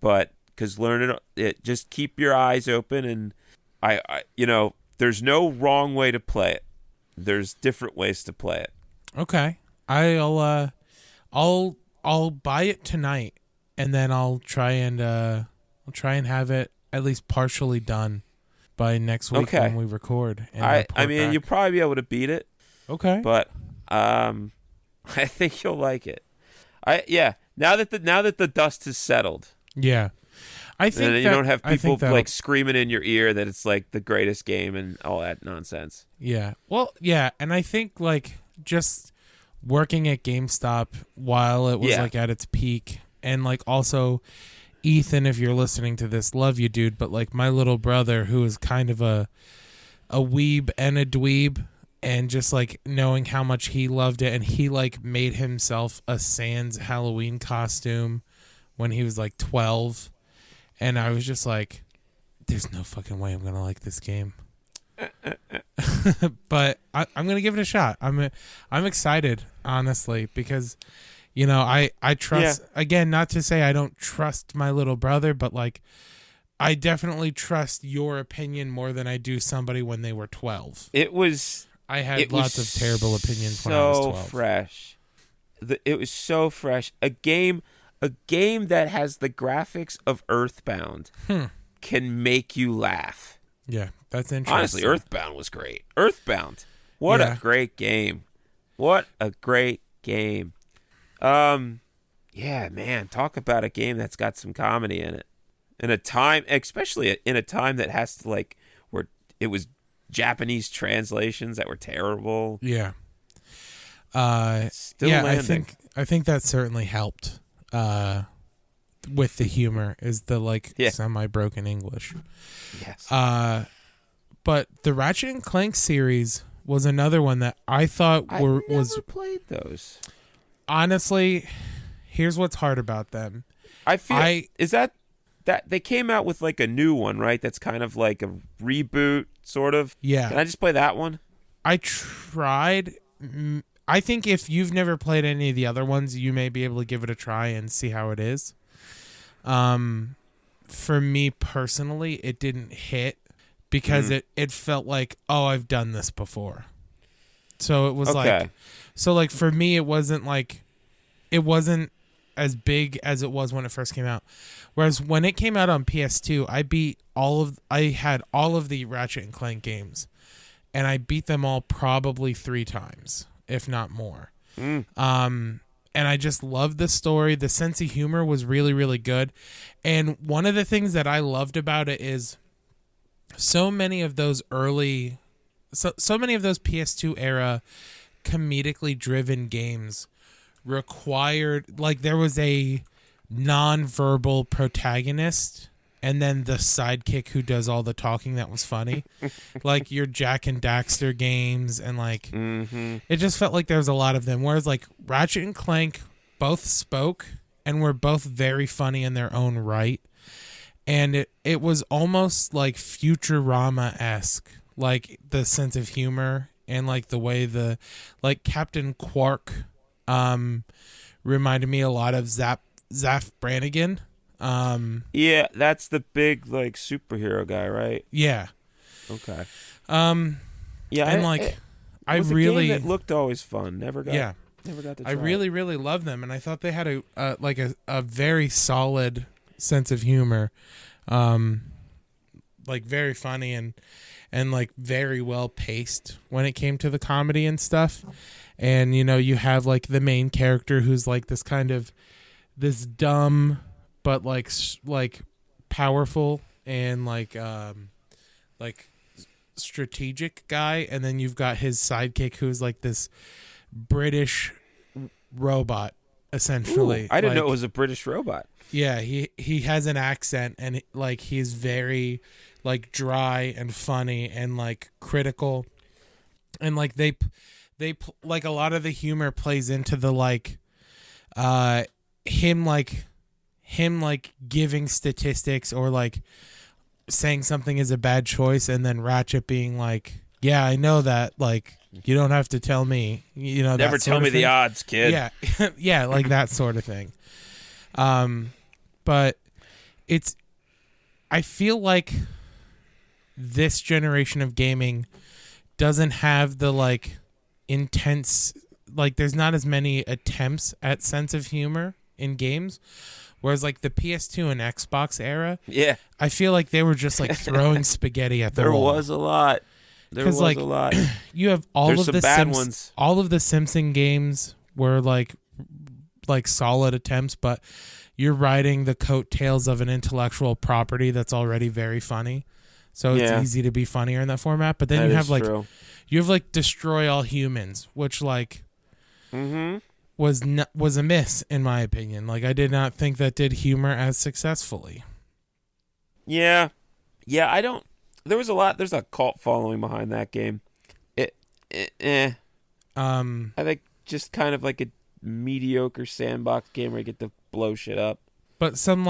But because learning it, just keep your eyes open, and I there's no wrong way to play it. There's different ways to play it. Okay. I'll buy it tonight, and then I'll try and have it at least partially done by next week when we record. And I mean, you'll probably be able to beat it. Okay. But I think you'll like it. Now that the dust has settled. Yeah. I think you don't have people like screaming in your ear that it's like the greatest game and all that nonsense. Yeah. Well, yeah, and I think like just working at GameStop while it was like at its peak, and like also Ethan, if you're listening to this, love you, dude, but like my little brother, who is kind of a weeb and a dweeb, and just like knowing how much he loved it, and he like made himself a Sans Halloween costume when he was like 12, and I was just like, there's no fucking way I'm gonna like this game. But I'm gonna give it a shot. I'm excited, honestly, because I trust, again, not to say I don't trust my little brother, but like I definitely trust your opinion more than I do somebody when they were 12. I had lots of terrible opinions when I was 12. Fresh. It was so fresh. A game that has the graphics of Earthbound can make you laugh. Yeah, that's interesting. Honestly, Earthbound was great. Earthbound. What a great game. What a great game. Yeah, man, talk about a game that's got some comedy in it. In a time, especially in a time that has to like, where it was Japanese translations that were terrible. Yeah. Still landing. I think that certainly helped. With the humor is the like semi-broken English. Yes. But the Ratchet and Clank series was another one that I thought was. I never played those. Honestly, here's what's hard about them. I feel is that they came out with like a new one, right? That's kind of like a reboot, sort of. Yeah. Can I just play that one? I tried. I think if you've never played any of the other ones, you may be able to give it a try and see how it is. For me personally, it didn't hit because it felt like, oh, I've done this before. So it was like for me, it wasn't as big as it was when it first came out. Whereas when it came out on PS2, I had all of the Ratchet and Clank games, and I beat them all probably 3 times, if not more. And I just loved the story. The sense of humor was really, really good. And one of the things that I loved about it is so many of those PS2 era comedically driven games required, like, there was a non-verbal protagonist and then the sidekick who does all the talking that was funny. Like your Jack and Daxter games, and like it just felt like there was a lot of them. Whereas like Ratchet and Clank both spoke and were both very funny in their own right. And it was almost like Futurama-esque, like the sense of humor and like the way like Captain Quark reminded me a lot of Zaf Brannigan. Yeah, that's the big like superhero guy, right? Yeah. Okay. Yeah, and like I really, it looked always fun. Never got to try I really, really love them, and I thought they had a very solid sense of humor. like very funny and like very well paced when it came to the comedy and stuff. And you have like the main character who's like this kind of this dumb but like powerful and like strategic guy, and then you've got his sidekick who's like this British robot essentially. Ooh, I didn't know it was a British robot. Yeah, he has an accent, and like he's very like dry and funny and like critical, and like they like a lot of the humor plays into the like him giving statistics or like saying something is a bad choice, and then Ratchet being like, yeah, I know that, like, you don't have to tell me, never tell me the odds, kid. Yeah. Yeah, like that sort of thing. But I feel like this generation of gaming doesn't have the like intense, like there's not as many attempts at sense of humor in games. Whereas like the PS2 and Xbox era, yeah, I feel like they were just like throwing spaghetti at the wall. There was a lot. There was a lot. You have all There's of the bad ones. All of the Simpson games were like solid attempts, but you're riding the coattails of an intellectual property that's already very funny. So it's easy to be funnier in that format. But then you have like Destroy All Humans, which like was a miss in my opinion. Like I did not think that did humor as successfully. Yeah. I don't. There's a cult following behind that game. I think just kind of like a mediocre sandbox game where you get to blow shit up. But some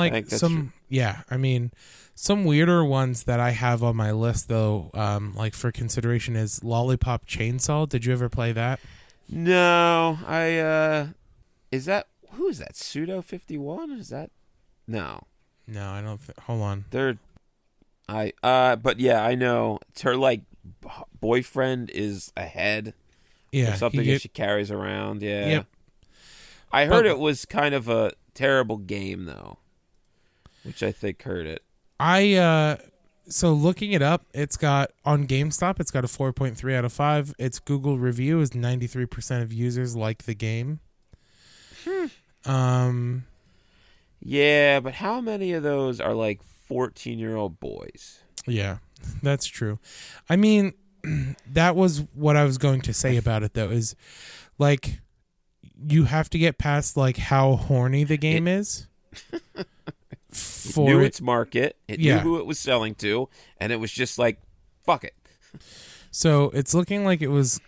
some weirder ones that I have on my list though, like for consideration is Lollipop Chainsaw. Did you ever play that? No, is that who is that? Pseudo 51? Is that no? No, I don't. Hold on. But yeah, I know. It's her like boyfriend is a head. Yeah, or something that she carries around. Yeah. Yep. I heard it was kind of a terrible game though, which I think hurt it. So looking it up, it's got on GameStop, it's got a 4.3 out of 5. Its Google review is 93% of users like the game. Yeah, but how many of those are like 14-year-old boys? Yeah, that's true. I mean, that was what I was going to say about it though, is like you have to get past like how horny the game is. It knew its market. It knew who it was selling to, and it was just like, fuck it. So it's looking like it was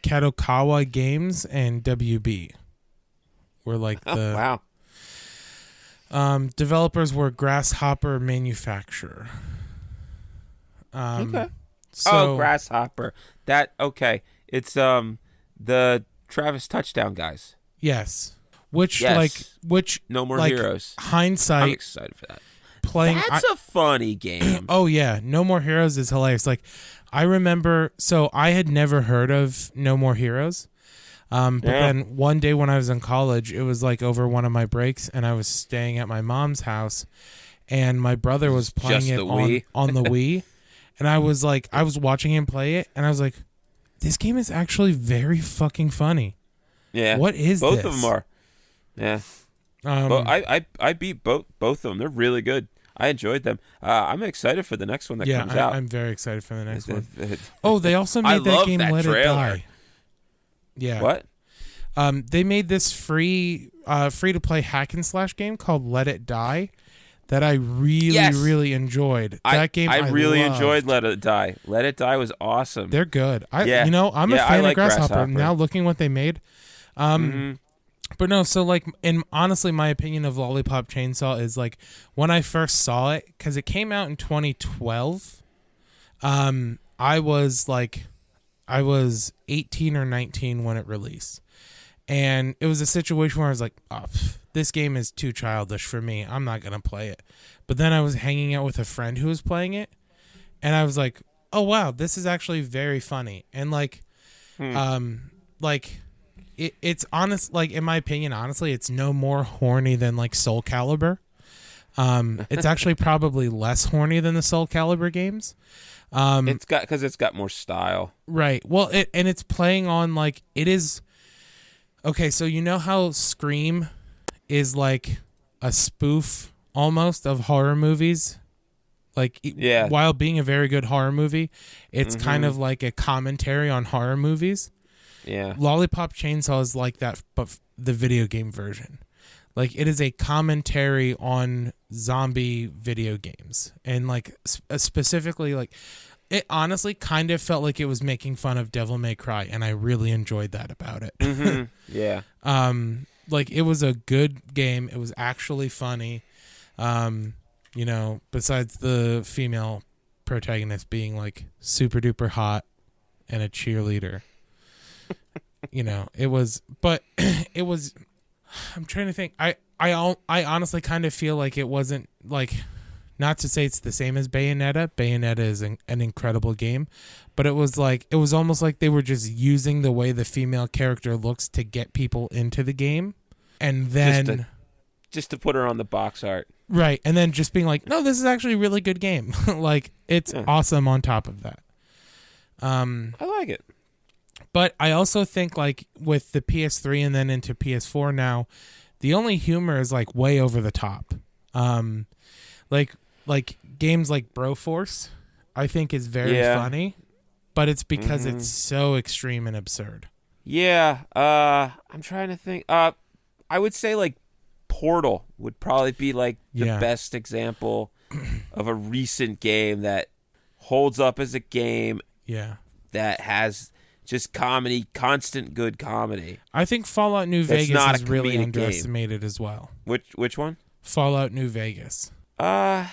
Kadokawa Games and WB were like the developers were Grasshopper Manufacturer. Okay. So, Grasshopper. It's the Travis Touchdown guys. Yes. Which No More like, Heroes. Hindsight. I'm excited for that. That's a funny game. Oh yeah, No More Heroes is hilarious. Like I remember, so I had never heard of No More Heroes. But then one day when I was in college, it was like over one of my breaks, and I was staying at my mom's house, and my brother was playing it on the Wii, and I was watching him play it, and I was like, this game is actually very fucking funny. Yeah. What is both this? Both of them are. Yeah. I beat both of them. They're really good. I enjoyed them. I'm excited for the next one that comes out. I'm very excited for the next one. Oh, they also made that game Let It Die. Yeah. What? They made this free to play hack and slash game called Let It Die that I really enjoyed. That game I really enjoyed Let It Die. Let It Die was awesome. They're good. I'm a fan of Grasshopper. Now looking what they made. But no, so like, and honestly, my opinion of Lollipop Chainsaw is like when I first saw it, because it came out in 2012. I was 18 or 19 when it released, and it was a situation where I was like, oh, this game is too childish for me. I'm not gonna play it. But then I was hanging out with a friend who was playing it, and I was like, oh wow, this is actually very funny, and it's honest, like in my opinion, honestly, it's no more horny than like Soul Calibur. It's actually probably less horny than the Soul Calibur games. It's got more style. Right. Well, it's playing on like it is. Okay, so you know how Scream is like a spoof almost of horror movies? Like, Yeah. while being a very good horror movie, it's kind of like a commentary on horror movies. Yeah. Lollipop Chainsaw is like that, but the video game version. Like, it is a commentary on zombie video games. And, like, specifically, like, it honestly kind of felt like it was making fun of Devil May Cry, and I really enjoyed that about it. Mm-hmm. Yeah. Like, it was a good game. It was actually funny. You know, besides the female protagonist being like super duper hot and a cheerleader. You know, it was, but it was, I'm trying to think. I honestly kind of feel like it wasn't like, not to say it's the same as Bayonetta. Bayonetta is an incredible game, but it was almost like they were just using the way the female character looks to get people into the game. And then just to put her on the box art. Right, and then just being like, no, this is actually a really good game. Like, it's awesome on top of that. I like it. But I also think, like, with the PS3 and then into PS4 now, the only humor is, like, way over the top. Like games like Broforce, I think is very funny, but it's because it's so extreme and absurd. Yeah, I'm trying to think. I would say, like, Portal would probably be like the best example of a recent game that holds up as a game. Yeah. That has just comedy, constant good comedy. I think Fallout New Vegas is really underestimated as well. Which one? Fallout New Vegas. Yeah,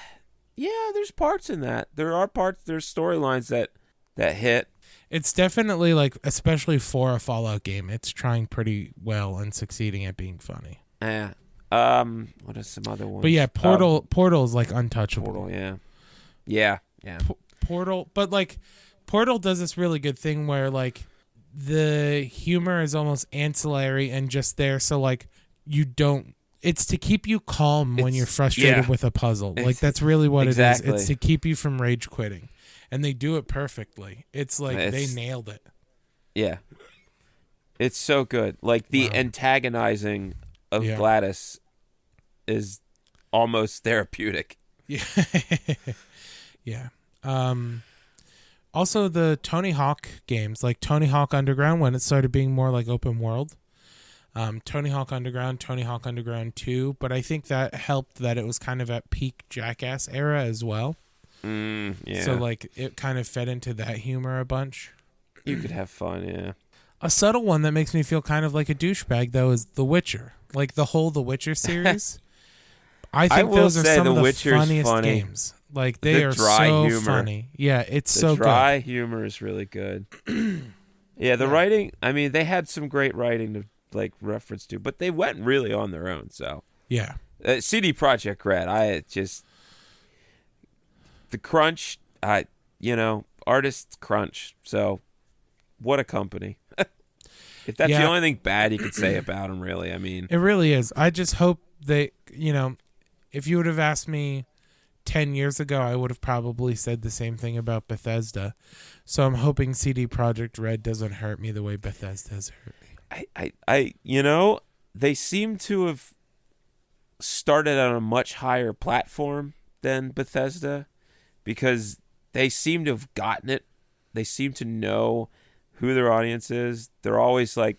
there's parts in that. There's storylines that hit. It's definitely, like, especially for a Fallout game, it's trying pretty well and succeeding at being funny. Yeah. What are some other ones? But yeah, Portal is like untouchable. Portal, yeah. Portal, but like Portal does this really good thing where like the humor is almost ancillary and just there, so like you don't. It's to keep you calm when you're frustrated with a puzzle. Like that's really what it is. It's to keep you from rage quitting, and they do it perfectly. It's like they nailed it. Yeah, it's so good. Like the antagonizing of Gladys is almost therapeutic. Yeah. Yeah. Also the Tony Hawk games, like Tony Hawk Underground, when it started being more like open world. Tony Hawk Underground 2, but I think that helped that it was kind of at peak Jackass era as well. Yeah. So like it kind of fed into that humor a bunch. You could have fun, yeah. A subtle one that makes me feel kind of like a douchebag though is The Witcher. Like the whole The Witcher series. I think those are some of the funniest games. Like they are so funny. Yeah, it's so good. The dry humor is really good. Yeah, the writing, I mean, they had some great writing to like reference to, but they went really on their own, so. Yeah. CD Projekt Red, the crunch, artists crunch. So, what a company. If that's the only thing bad you could say about them, really, I mean. It really is. I just hope they, if you would have asked me 10 years ago, I would have probably said the same thing about Bethesda. So I'm hoping CD Projekt Red doesn't hurt me the way Bethesda has hurt me. They seem to have started on a much higher platform than Bethesda because they seem to have gotten it. They seem to know who their audience is. They're always like,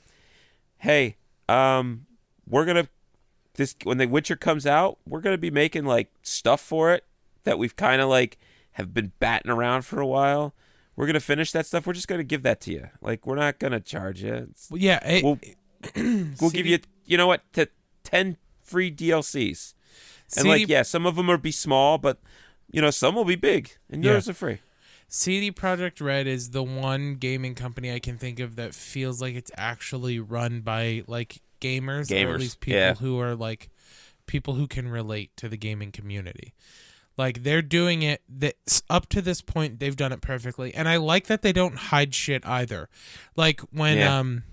hey, when The Witcher comes out, we're going to be making like stuff for it that we've kind of like have been batting around for a while. We're going to finish that stuff. We're just going to give that to you. Like, we're not going to charge you. We'll give you, 10 free DLCs. And some of them will be small, but, some will be big. And yours are free. CD Projekt Red is the one gaming company I can think of that feels like it's actually run by, like, gamers. Or at least people who are, like, people who can relate to the gaming community. Like, they're doing it, up to this point, they've done it perfectly. And I like that they don't hide shit either. Like, when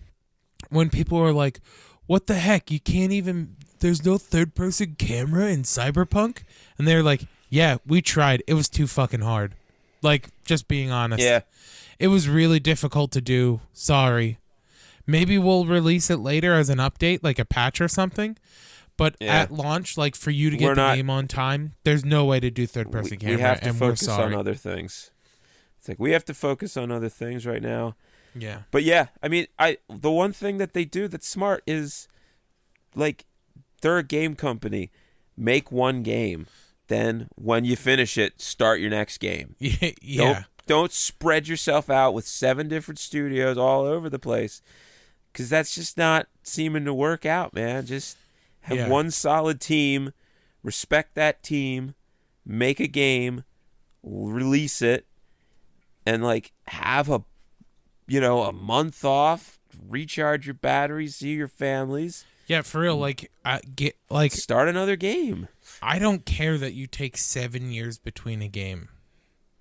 people are like, what the heck, you can't even, there's no third-person camera in Cyberpunk? And they're like, yeah, we tried. It was too fucking hard. Like, just being honest. Yeah. It was really difficult to do. Sorry. Maybe we'll release it later as an update, like a patch or something. But at launch, like for you to get the game on time, there's no way to do third-person camera. We have to and focus we're sorry. on other things. It's like we have to focus on other things right now. Yeah. But yeah, I mean, the one thing that they do that's smart is, like, they're a game company. Make one game. Then when you finish it, start your next game. Yeah. Don't spread yourself out with 7 different studios all over the place. Because that's just not seeming to work out, man. Just have one solid team, respect that team, make a game, release it, and like have a month off, recharge your batteries, see your families. Yeah, for real. Like, Start another game. I don't care that you take 7 years between a game.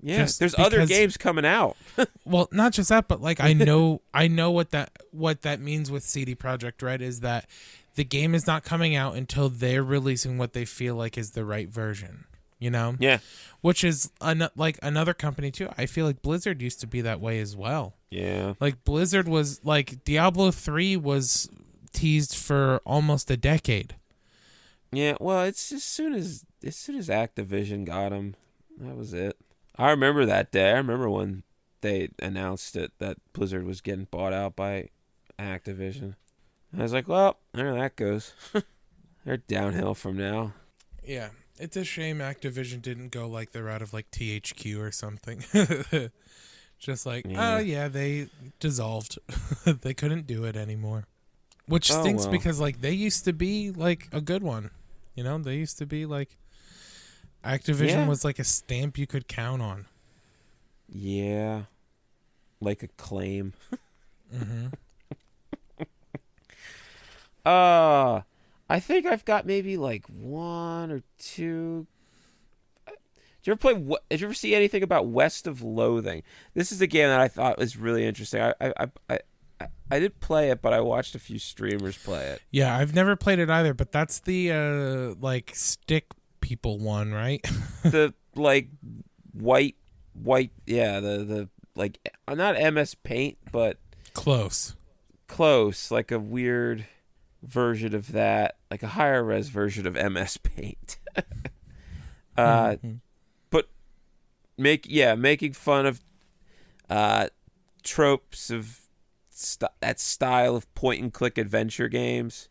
Yeah, there's other games coming out. Well, not just that, but like I know what that means with CD Projekt Red is that the game is not coming out until they're releasing what they feel like is the right version. You know? Yeah. Which is like another company too. I feel like Blizzard used to be that way as well. Yeah. Like Blizzard was like Diablo 3 was teased for almost a decade. Yeah, well, it's as soon as Activision got him, that was it. I remember that day. I remember when they announced it that Blizzard was getting bought out by Activision. I was like, well, there that goes. They're downhill from now. Yeah, it's a shame Activision didn't go like the route of like THQ or something. Just like, they dissolved. They couldn't do it anymore. Which stinks because like they used to be like a good one. You know, they used to be like Activision was like a stamp you could count on. Yeah. Like a claim. Mm-hmm. I think I've got maybe like 1 or 2. Did you ever see anything about West of Loathing? This is a game that I thought was really interesting. I did play it, but I watched a few streamers play it. Yeah, I've never played it either, but that's the like stick people one, right? The like white, the like not MS Paint, but close, like a weird version of that, like a higher res version of MS Paint. But making fun of tropes of that style of point and click adventure games.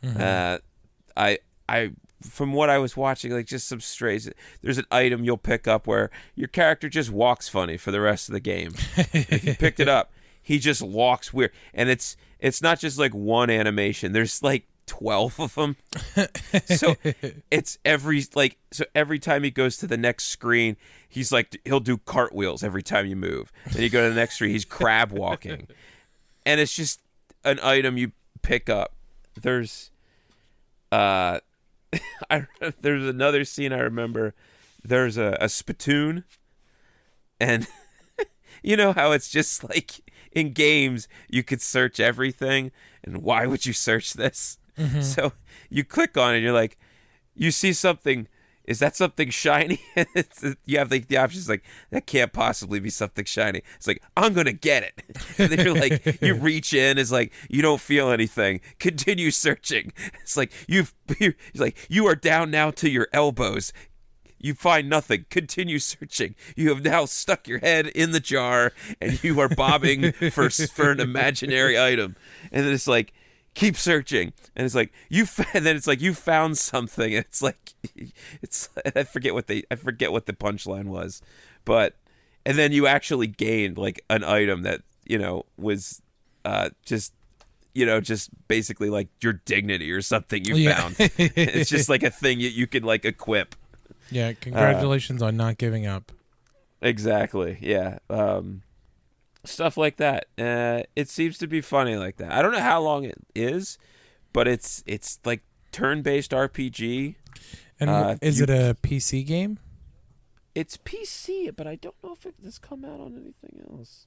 I from what I was watching, like just some strays. There's an item you'll pick up where your character just walks funny for the rest of the game. If you picked it up, he just walks weird, and it's not just like one animation. There's like 12 of them. So it's every time he goes to the next screen, he'll do cartwheels every time you move. Then you go to the next screen, he's crab walking. And it's just an item you pick up. There's there's another scene I remember. There's a spittoon, and you know how it's just like in games you could search everything, and why would you search this? Mm-hmm. So you click on it, and you're like, you see something. Is that something shiny? You have like the options like, that can't possibly be something shiny. It's like, I'm gonna get it. And then you're like, you reach in, it's like you don't feel anything. Continue searching. It's like you are down now to your elbows. You find nothing. Continue searching. You have now stuck your head in the jar and you are bobbing for an imaginary item. And then it's like, keep searching, and it's like you found something. And I forget what the punchline was, but and then you actually gained like an item that was just basically like your dignity or something you found. It's just like a thing you could like equip. Yeah, congratulations on not giving up. Exactly. Yeah. Stuff like that. It seems to be funny like that. I don't know how long it is, but it's like turn-based RPG. And is it a PC game? It's PC, but I don't know if it has come out on anything else.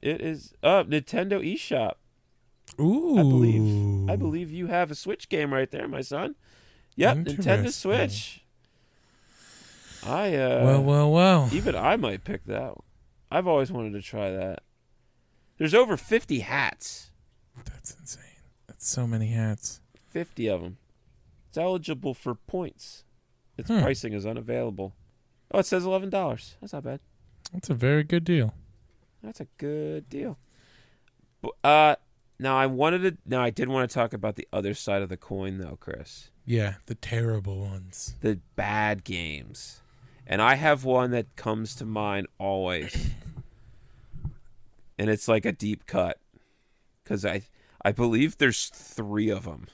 It is Nintendo eShop. Ooh. I believe you have a Switch game right there, my son. Yep, Nintendo Switch. Well. Even I might pick that. I've always wanted to try that. There's over 50 hats. That's insane. That's so many hats. 50 of them. It's eligible for points. Its pricing is unavailable. Oh, it says $11. That's not bad. That's a very good deal. That's a good deal. Now I did want to talk about the other side of the coin, though, Chris. Yeah, the terrible ones. The bad games. And I have one that comes to mind always. And it's like a deep cut. Because I believe there's 3 of them.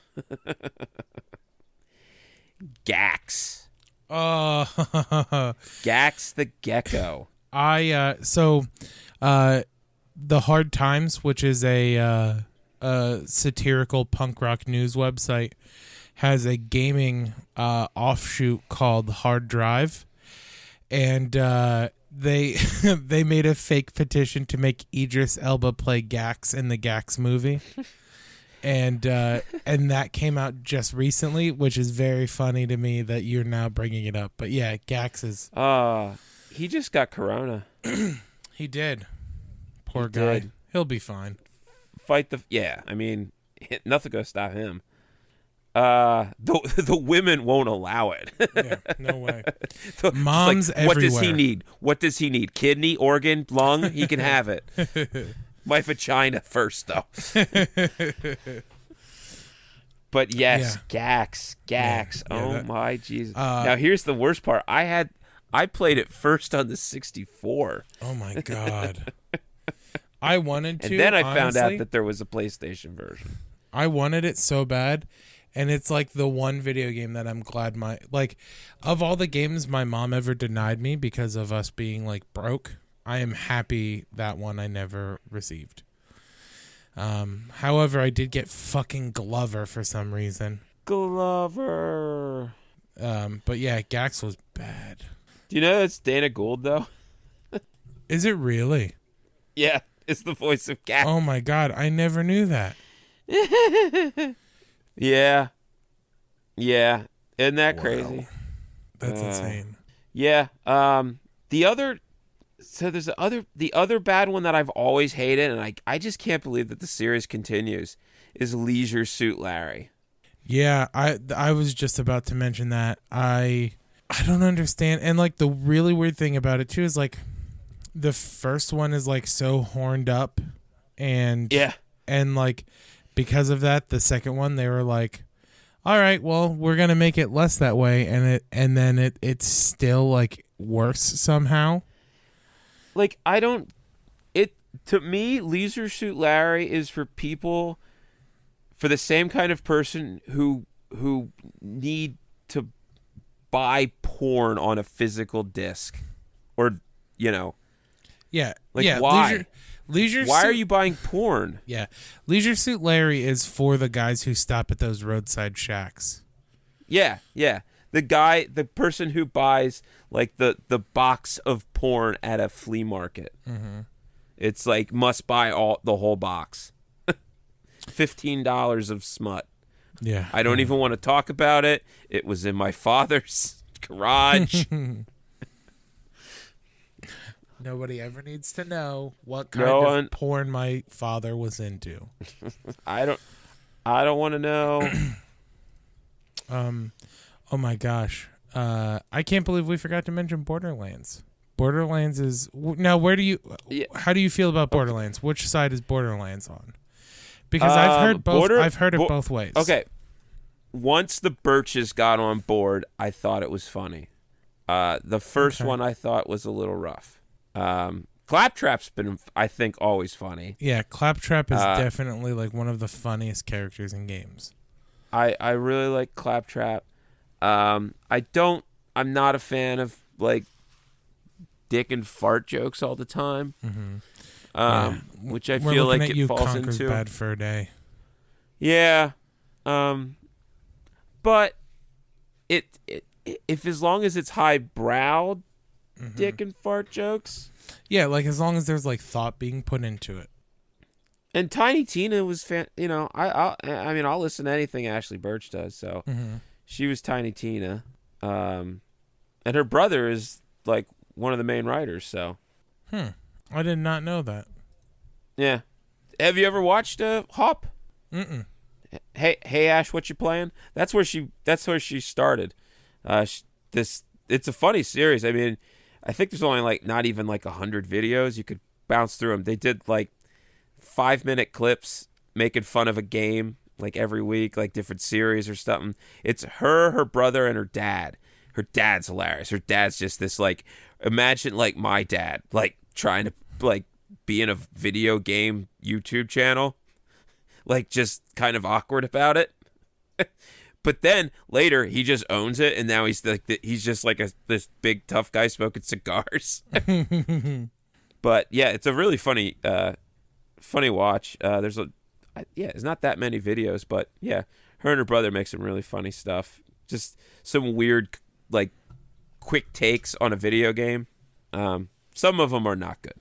Gax. Gax the Gecko. The Hard Times, which is a satirical punk rock news website, has a gaming offshoot called Hard Drive, and they they made a fake petition to make Idris Elba play Gax in the Gax movie. And that came out just recently, which is very funny to me that you're now bringing it up. But yeah, Gax is... he just got corona. He did. Poor guy. He'll be fine. Yeah, I mean, nothing gonna stop him. The women won't allow it. Yeah, no way. Moms everywhere. What does he need? What does he need? Kidney, organ, lung? He can have it. My vagina first, though. But yes, yeah. Gax. Yeah, my Jesus. Now here's the worst part. I played it first on the 64. Oh my God. I wanted to, and then I found out that there was a PlayStation version. I wanted it so bad, and it's like the one video game that I'm glad of all the games my mom ever denied me because of us being like broke, I am happy that one I never received. However, I did get fucking Glover for some reason. Glover. But yeah, Gax was bad. Do you know that's Dana Gould, though? Is it really? Yeah, it's the voice of Gax. Oh my God, I never knew that. Yeah. Isn't that crazy? That's insane. Yeah. The other bad one that I've always hated, and I just can't believe that the series continues, is Leisure Suit Larry. Yeah, I was just about to mention that. I don't understand, and like the really weird thing about it too is like the first one is like so horned up, and like because of that, the second one they were like, all right, well, we're gonna make it less that way, and then it's still like worse somehow. Like to me, Leisure Suit Larry is for the same kind of person who need to buy porn on a physical disc, or yeah, like yeah, why? Why are Suit, you buying porn? Yeah, Leisure Suit Larry is for the guys who stop at those roadside shacks. Yeah. The person who buys like the box of porn at a flea market. Mm-hmm. It's like must buy the whole box. $15 of smut. Yeah. I don't even want to talk about it. It was in my father's garage. Nobody ever needs to know what kind of porn my father was into. I don't want to know. Oh my gosh. I can't believe we forgot to mention Borderlands. Borderlands is now. How do you feel about Borderlands? Which side is Borderlands on? Because I've heard both. I've heard it both ways. Okay. Once the Birches got on board, I thought it was funny. The first one I thought was a little rough. Claptrap's been, I think, always funny. Yeah, Claptrap is definitely like one of the funniest characters in games. I really like Claptrap. I'm not a fan of like dick and fart jokes all the time. Mm-hmm. Which I feel like it falls Conker's into. Bad Fur Day. Yeah. But if as long as it's highbrow dick and fart jokes. Yeah, like as long as there's like thought being put into it. And Tiny Tina was I mean, I'll listen to anything Ashley Birch does. So Mm-hmm. she was Tiny Tina, and her brother is like one of the main writers. So I did not know that. yeah, have you ever watched Hop? Mm-mm. Hey Ash, what you playing? That's where she started. It's a funny series. I mean, I think there's only like not even like 100 videos. You could bounce through them. They did like 5-minute clips making fun of a game like every week, like different series or something. It's her brother, and her dad. Her dad's hilarious. Her dad's just this like, imagine like my dad, like trying to like be in a video game YouTube channel, like just kind of awkward about it. But then later he just owns it, and now he's like he's just like this big tough guy smoking cigars. But yeah, it's a really funny watch. There's not that many videos, but yeah, her and her brother make some really funny stuff. Just some weird like quick takes on a video game. Some of them are not good.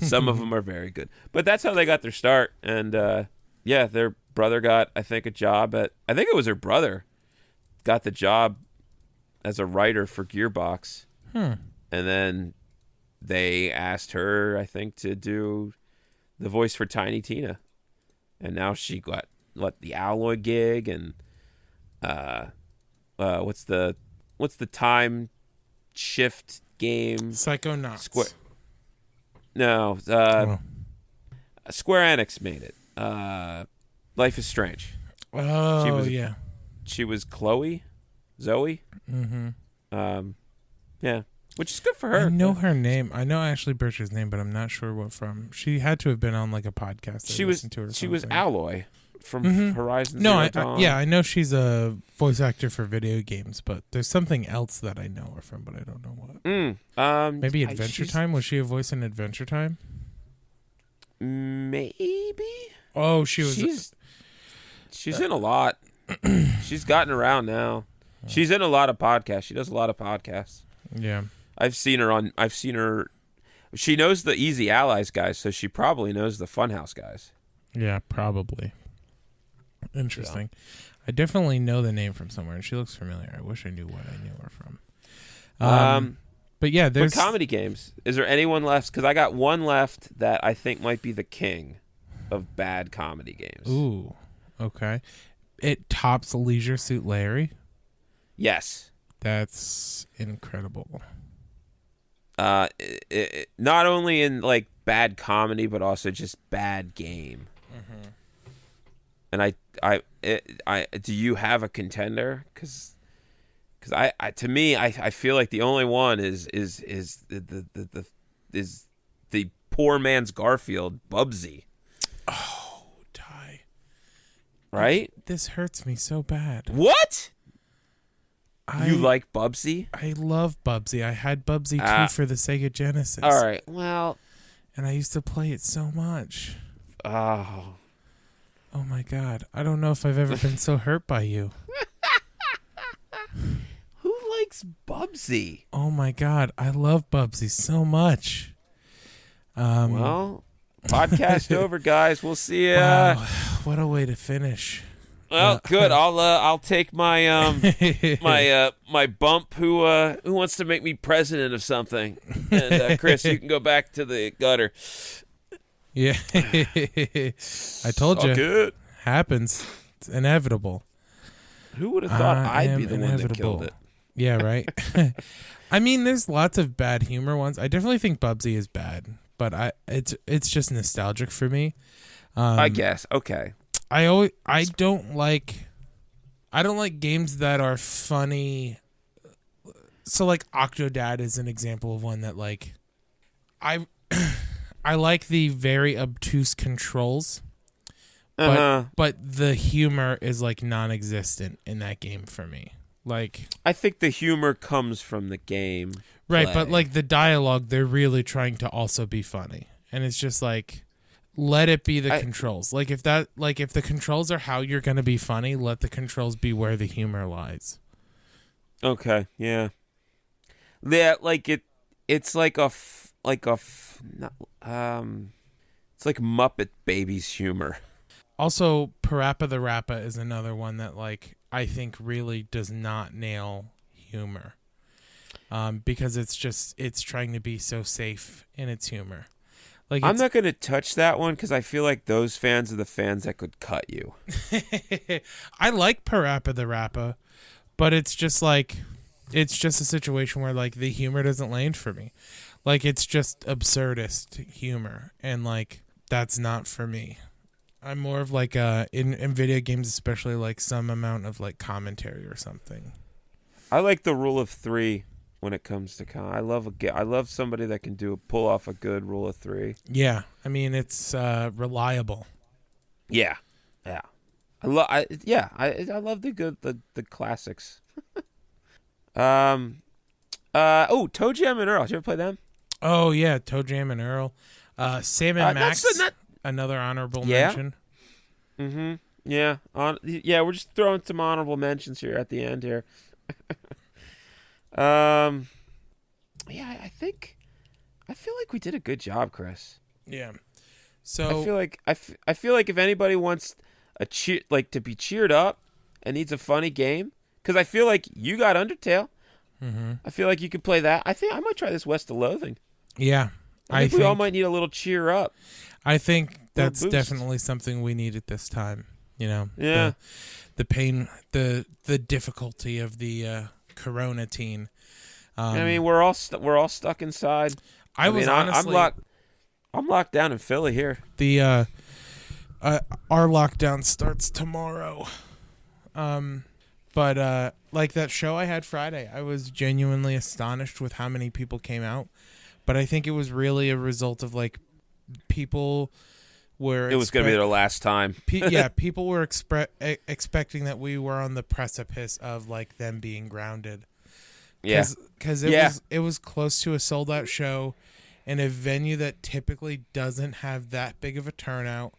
Some of them are very good. But that's how they got their start. And yeah, their brother got, I think, a job I think it was her brother got the job as a writer for Gearbox. And then they asked her, I think, to do the voice for Tiny Tina. And now she got the Alloy gig, and what's the time shift game? Psychonauts. No, Square Enix made it. Life is Strange. Oh, She was Zoe. Mm-hmm. Yeah, which is good for her. I know her name. I know Ashley Birch's name, but I'm not sure what from. She had to have been on like a podcast. She was Alloy from Horizon No, Zero Dawn. I know she's a voice actor for video games, but there's something else that I know her from, but I don't know what. Maybe Adventure Time? Was she a voice in Adventure Time? Maybe. Oh, she was. She's in a lot. She's gotten around now. She's in a lot of podcasts. She does a lot of podcasts. Yeah. I've seen her. She knows the Easy Allies guys, so she probably knows the Funhouse guys. Yeah, probably. Interesting. Yeah. I definitely know the name from somewhere, and she looks familiar. I wish I knew what I knew her from. But yeah, there's comedy games. Is there anyone left? Because I got one left that I think might be the king of bad comedy games. Ooh, okay. It tops Leisure Suit Larry. Yes, that's incredible. Not only in like bad comedy, but also just bad game. Mm-hmm. And I do you have a contender? Because to me, I feel like the only one is the poor man's Garfield, Bubsy. Oh, Ty. Right? This hurts me so bad. What? You like Bubsy? I love Bubsy. I had Bubsy 2 for the Sega Genesis. All right. Well, and I used to play it so much. Oh my God. I don't know if I've ever been so hurt by you. Who likes Bubsy? Oh my God. I love Bubsy so much. Well, podcast over, guys. We'll see you. Wow. What a way to finish. Well, good. I'll take my my bump. Who wants to make me president of something? And Chris, you can go back to the gutter. Yeah, I told you. Good. Happens. It's inevitable. Who would have thought I'd be the one that killed it? Yeah, right. I mean, there's lots of bad humor ones. I definitely think Bubsy is bad, but it's just nostalgic for me. I guess. Okay. I don't like games that are funny. So like Octodad is an example of one that like I like the very obtuse controls. But the humor is like non-existent in that game for me. Like I think the humor comes from the game. Right, but like the dialogue, they're really trying to also be funny. And it's just like let it be the controls. Like if the controls are how you're going to be funny, let the controls be where the humor lies. Okay, yeah. Yeah, like it's like it's It's like Muppet Babies humor. Also, Parappa the Rappa is another one that like I think really does not nail humor. Because it's trying to be so safe in its humor. Like I'm not going to touch that one because I feel like those fans are the fans that could cut you. I like Parappa the Rappa, but it's just a situation where like the humor doesn't land for me. Like it's just absurdist humor, and like that's not for me. I'm more of like in video games, especially like some amount of like commentary or something. I like the rule of 3 when it comes to I love somebody that can pull off a good rule of 3. Yeah, I mean it's reliable. Yeah, yeah. I love the classics. Toe Jam and Earl. Did you ever play them? Oh yeah, Toe Jam and Earl, Sam and Max. Another honorable mention. Mm-hmm. Yeah. We're just throwing some honorable mentions here at the end here. I feel like we did a good job, Chris. Yeah. So I feel like if anybody wants to be cheered up and needs a funny game, because I feel like you got Undertale. Mm-hmm. I feel like you could play that. I think I might try this West of Loathing. Yeah. I think we all might need a little cheer up. I think that's definitely something we need at this time. You know. Yeah. The pain, the difficulty of the Corona teen. I mean, we're all stuck inside. I'm locked down in Philly here. The our lockdown starts tomorrow. But like that show I had Friday, I was genuinely astonished with how many people came out. But I think it was really a result of like people were. It was going to be their last time. People were expecting that we were on the precipice of like them being grounded. Yeah, because it was close to a sold out show, in a venue that typically doesn't have that big of a turnout,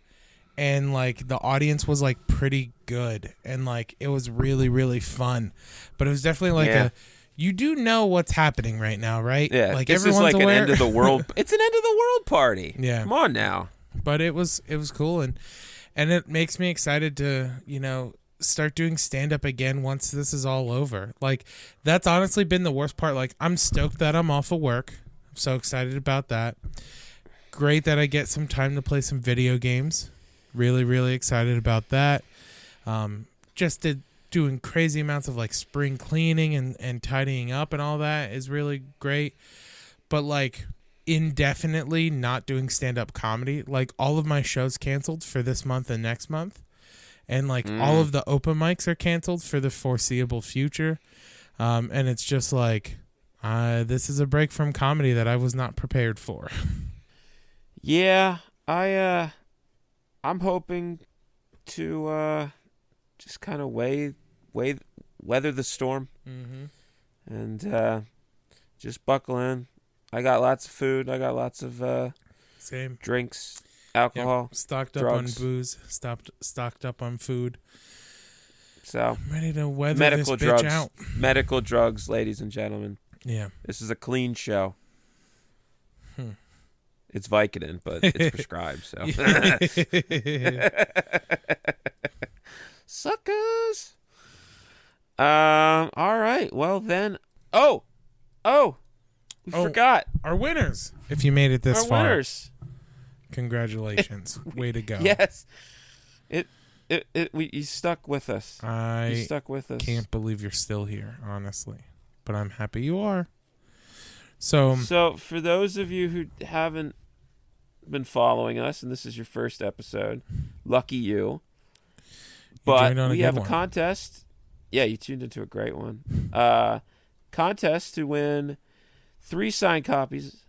and like the audience was like pretty good, and like it was really really fun, but it was definitely like you do know what's happening right now, right? Yeah, like this everyone's is like aware. an end of the world. It's an end of the world party. Yeah, come on now. But it was cool, and it makes me excited to start doing stand-up again once this is all over. Like that's honestly been the worst part. Like I'm stoked that I'm off of work. I'm so excited about that. Great that I get some time to play some video games. Really really excited about that. Doing crazy amounts of like spring cleaning and tidying up and all that is really great. But like indefinitely not doing stand-up comedy, like all of my shows canceled for this month and next month. And like all of the open mics are canceled for the foreseeable future. And it's just like, this is a break from comedy that I was not prepared for. Yeah, I'm hoping to just kind of weather the storm, and just buckle in. I got lots of food. I got lots of same drinks, alcohol, stocked drugs. up on booze, stocked up on food. So I'm ready to weather medical this drugs, bitch out. Medical drugs, ladies and gentlemen. Yeah, this is a clean show. It's Vicodin, but it's prescribed. So suckers. All right. Well then. We forgot our winners. If you made it this far, winners. Congratulations. Way to go. Yes. You stuck with us. You stuck with us. Can't believe you're still here, honestly. But I'm happy you are. So for those of you who haven't been following us, and this is your first episode, lucky you. But we have a contest. Yeah, you tuned into a great one. Contest to win 3 signed copies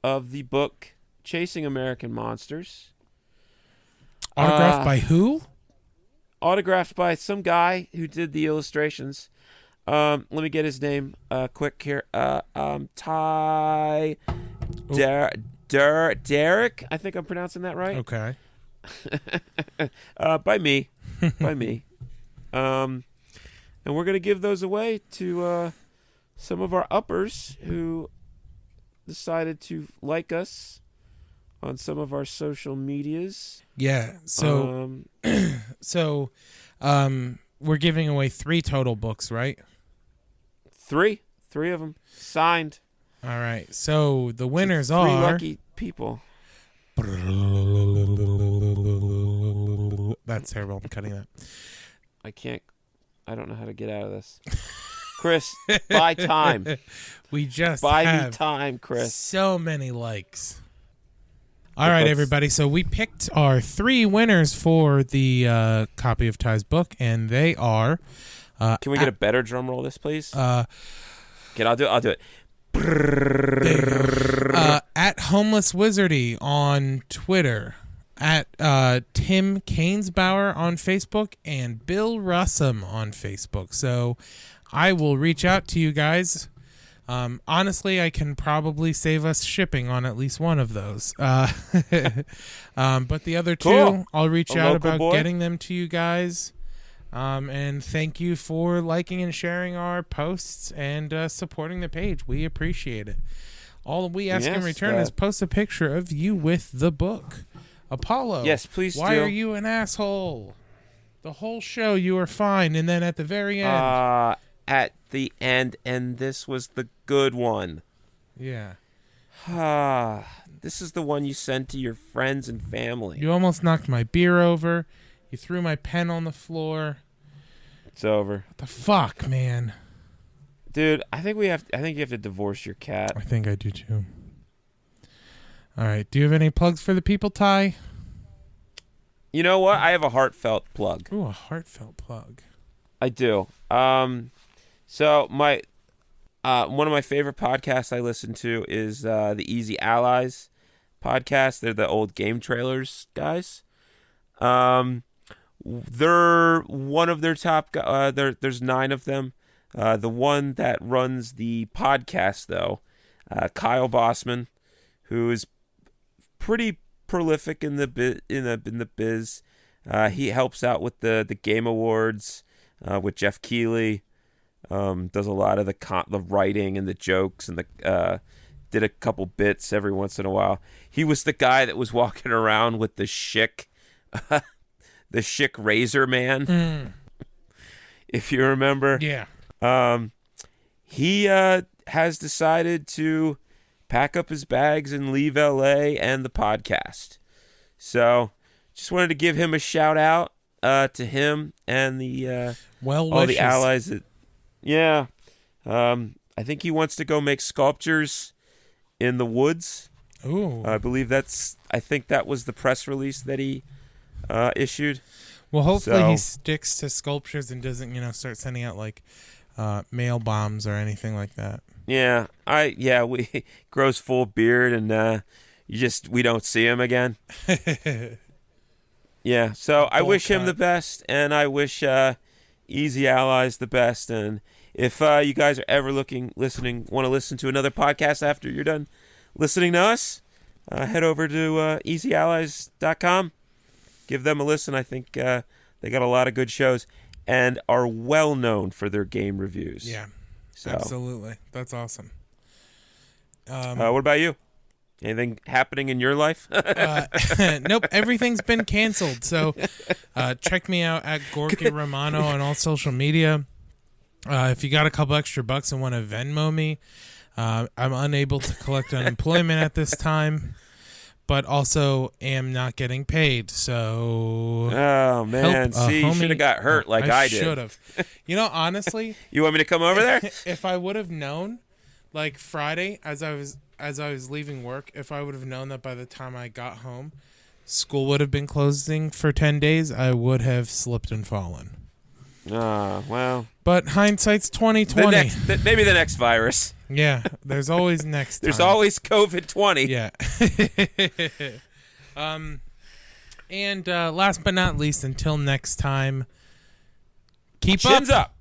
of the book Chasing American Monsters. Autographed by who? Autographed by some guy who did the illustrations. Let me get his name quick here. Ty Derek. I think I'm pronouncing that right. Okay. By me. And we're going to give those away to some of our uppers who decided to like us on some of our social medias. Yeah. So, we're giving away 3 total books, right? 3 of them signed. All right. So the winners Three are lucky people. That's terrible. I'm cutting that. I don't know how to get out of this. Chris, buy time. We just buy have me time, Chris. so many likes. All right, everybody. So we picked our 3 winners for the copy of Ty's book, and they are. Can we get a better drum roll, this please? I'll do it. At Homeless Wizardy on Twitter, at Tim Canesbauer on Facebook, and Bill Russum on Facebook. So I will reach out to you guys. Honestly, I can probably save us shipping on at least one of those. But the other 2, cool. I'll reach out about boy. getting them to you guys. And thank you for liking and sharing our posts and supporting the page. We appreciate it. All we ask in return is post a picture of you with the book. Apollo. Yes, please Why do. are you an asshole? The whole show you were fine, and then at the very end. At the end, and this was the good one. Yeah. This is the one you send to your friends and family. You almost knocked my beer over. You threw my pen on the floor. It's over. What the fuck, man? Dude, I think you have to divorce your cat. I think I do too. All right. Do you have any plugs for the people, Ty? You know what? I have a heartfelt plug. Ooh, a heartfelt plug. I do. So my one of my favorite podcasts I listen to is the Easy Allies podcast. They're the old game trailers guys. They're one of their top. There's 9 of them. The one that runs the podcast, though, Kyle Bossman, who is pretty prolific in the biz. He helps out with the Game Awards with Jeff Keighley. Does a lot of the writing and the jokes and did a couple bits every once in a while. He was the guy that was walking around with the Schick. The Schick Razor Man, if you remember. Yeah. He has decided to pack up his bags and leave LA and the podcast. So just wanted to give him a shout out to him and the all the allies. I think he wants to go make sculptures in the woods. Ooh. I think that was the press release that he issued. Well, hopefully he sticks to sculptures and doesn't, start sending out like mail bombs or anything like that. Yeah, we grows full beard and we don't see him again. Yeah, so I wish him the best, and I wish Easy Allies the best. And if you guys are ever want to listen to another podcast after you're done listening to us, head over to easyallies.com. Give them a listen. I think they got a lot of good shows and are well known for their game reviews. Yeah, absolutely. That's awesome. What about you? Anything happening in your life? Nope, everything's been canceled. So check me out at Gorky Romano on all social media. If you got a couple extra bucks and want to Venmo me, I'm unable to collect unemployment at this time, but also am not getting paid. So, oh man, see, you should have got hurt like I did. Should have. Honestly, you want me to come over there? If I would have known, like Friday, as I was leaving work, if I would have known that by the time I got home, school would have been closing for 10 days, I would have slipped and fallen. Well. But hindsight's 2020. Maybe the next virus. Yeah, there's always next time. There's always COVID-20. Yeah. And last but not least, until next time, keep Chins up.